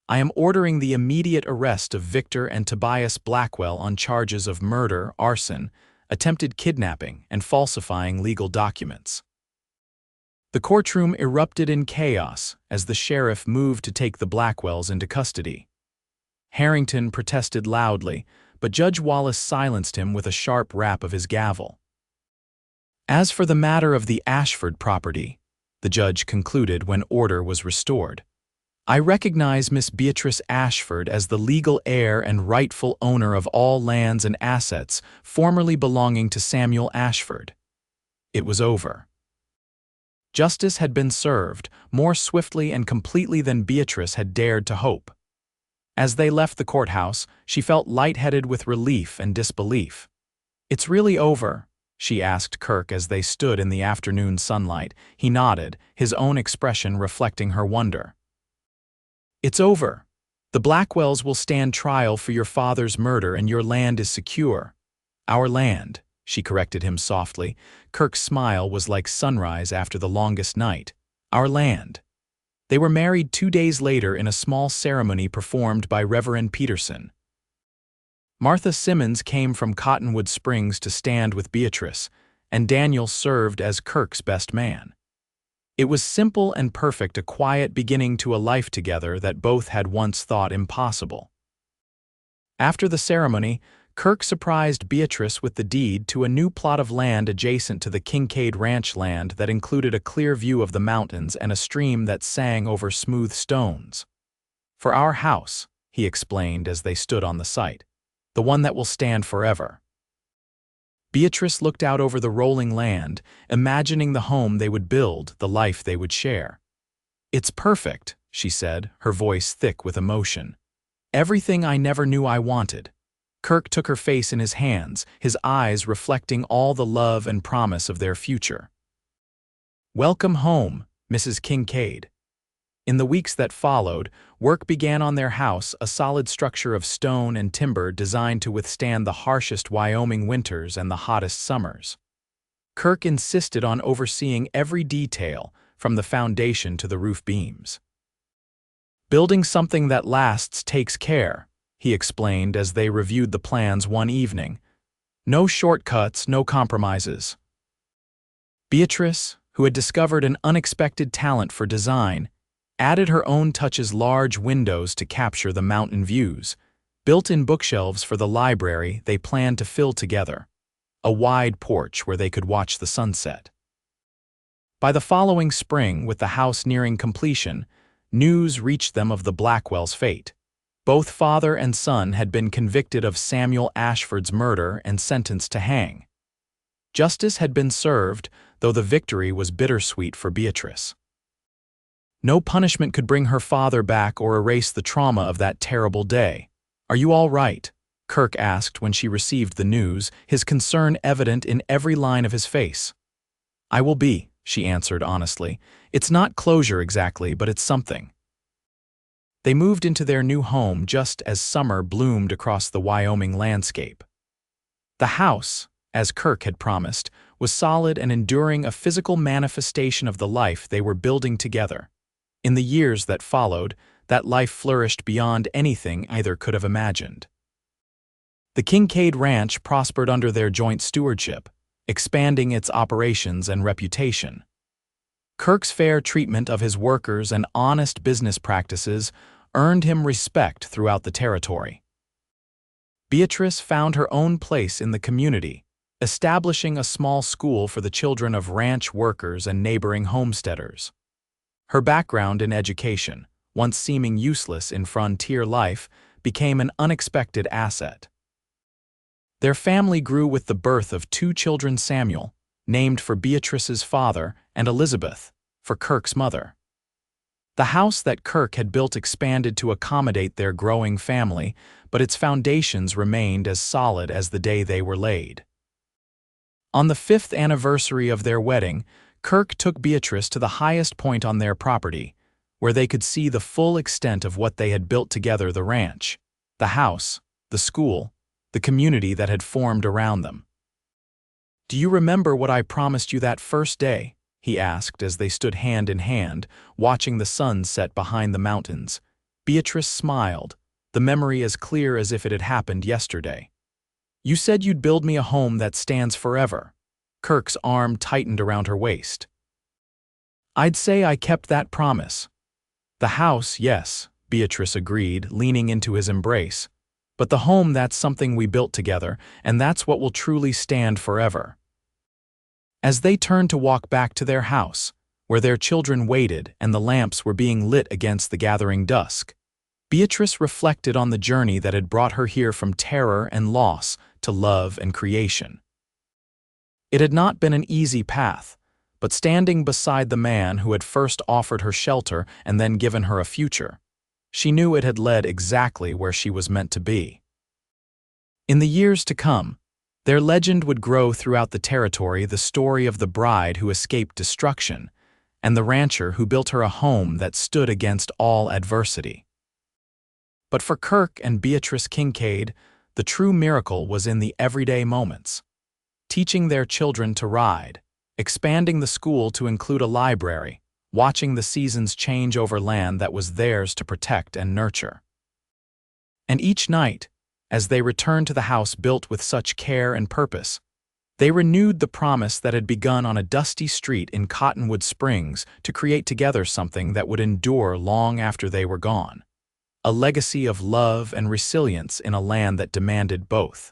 [SPEAKER 1] I am ordering the immediate arrest of Victor and Tobias Blackwell on charges of murder, arson, attempted kidnapping, and falsifying legal documents." The courtroom erupted in chaos as the sheriff moved to take the Blackwells into custody. Harrington protested loudly, but Judge Wallace silenced him with a sharp rap of his gavel. "As for the matter of the Ashford property," the judge concluded when order was restored, "I recognize Miss Beatrice Ashford as the legal heir and rightful owner of all lands and assets formerly belonging to Samuel Ashford." It was over. Justice had been served more swiftly and completely than Beatrice had dared to hope. As they left the courthouse, she felt lightheaded with relief and disbelief. "It's really over?" she asked Kirk as they stood in the afternoon sunlight. He nodded, his own expression reflecting her wonder. "It's over. The Blackwells will stand trial for your father's murder and your land is secure." "Our land," she corrected him softly. Kirk's smile was like sunrise after the longest night. "Our land." They were married 2 days later in a small ceremony performed by Reverend Peterson. Martha Simmons came from Cottonwood Springs to stand with Beatrice, and Daniel served as Kirk's best man. It was simple and perfect, a quiet beginning to a life together that both had once thought impossible. After the ceremony, Kirk surprised Beatrice with the deed to a new plot of land adjacent to the Kincaid ranch land that included a clear view of the mountains and a stream that sang over smooth stones. "For our house," he explained as they stood on the site, "the one that will stand forever." Beatrice looked out over the rolling land, imagining the home they would build, the life they would share. "It's perfect," she said, her voice thick with emotion. "Everything I never knew I wanted." Kirk took her face in his hands, his eyes reflecting all the love and promise of their future. "Welcome home, Mrs. Kincaid." In the weeks that followed, work began on their house, a solid structure of stone and timber designed to withstand the harshest Wyoming winters and the hottest summers. Kirk insisted on overseeing every detail, from the foundation to the roof beams. "Building something that lasts takes care," he explained as they reviewed the plans one evening. "No shortcuts, no compromises." Beatrice, who had discovered an unexpected talent for design, added her own touches: large windows to capture the mountain views, built-in bookshelves for the library they planned to fill together, a wide porch where they could watch the sunset. By the following spring, with the house nearing completion, news reached them of the Blackwells' fate. Both father and son had been convicted of Samuel Ashford's murder and sentenced to hang. Justice had been served, though the victory was bittersweet for Beatrice. No punishment could bring her father back or erase the trauma of that terrible day. "Are you all right?" Kirk asked when she received the news, his concern evident in every line of his face. "I will be," she answered honestly. "It's not closure exactly, but it's something." They moved into their new home just as summer bloomed across the Wyoming landscape. The house, as Kirk had promised, was solid and enduring, a physical manifestation of the life they were building together. In the years that followed, that life flourished beyond anything either could have imagined. The Kincaid Ranch prospered under their joint stewardship, expanding its operations and reputation. Kirk's fair treatment of his workers and honest business practices earned him respect throughout the territory. Beatrice found her own place in the community, establishing a small school for the children of ranch workers and neighboring homesteaders. Her background in education, once seeming useless in frontier life, became an unexpected asset. Their family grew with the birth of 2 children: Samuel, named for Beatrice's father, and Elizabeth, for Kirk's mother. The house that Kirk had built expanded to accommodate their growing family, but its foundations remained as solid as the day they were laid. On the 5th anniversary of their wedding, Kirk took Beatrice to the highest point on their property, where they could see the full extent of what they had built together: the ranch, the house, the school, the community that had formed around them. "Do you remember what I promised you that first day?" he asked as they stood hand in hand, watching the sun set behind the mountains. Beatrice smiled, the memory as clear as if it had happened yesterday. "You said you'd build me a home that stands forever." Kirk's arm tightened around her waist. "I'd say I kept that promise." "The house, yes," Beatrice agreed, leaning into his embrace. "But the home, that's something we built together, and that's what will truly stand forever." As they turned to walk back to their house, where their children waited and the lamps were being lit against the gathering dusk, Beatrice reflected on the journey that had brought her here from terror and loss to love and creation. It had not been an easy path, but standing beside the man who had first offered her shelter and then given her a future, she knew it had led exactly where she was meant to be. In the years to come, their legend would grow throughout the territory, the story of the bride who escaped destruction and the rancher who built her a home that stood against all adversity. But for Kirk and Beatrice Kincaid, the true miracle was in the everyday moments. Teaching their children to ride, expanding the school to include a library, watching the seasons change over land that was theirs to protect and nurture. And each night, as they returned to the house built with such care and purpose, they renewed the promise that had begun on a dusty street in Cottonwood Springs to create together something that would endure long after they were gone. A legacy of love and resilience in a land that demanded both.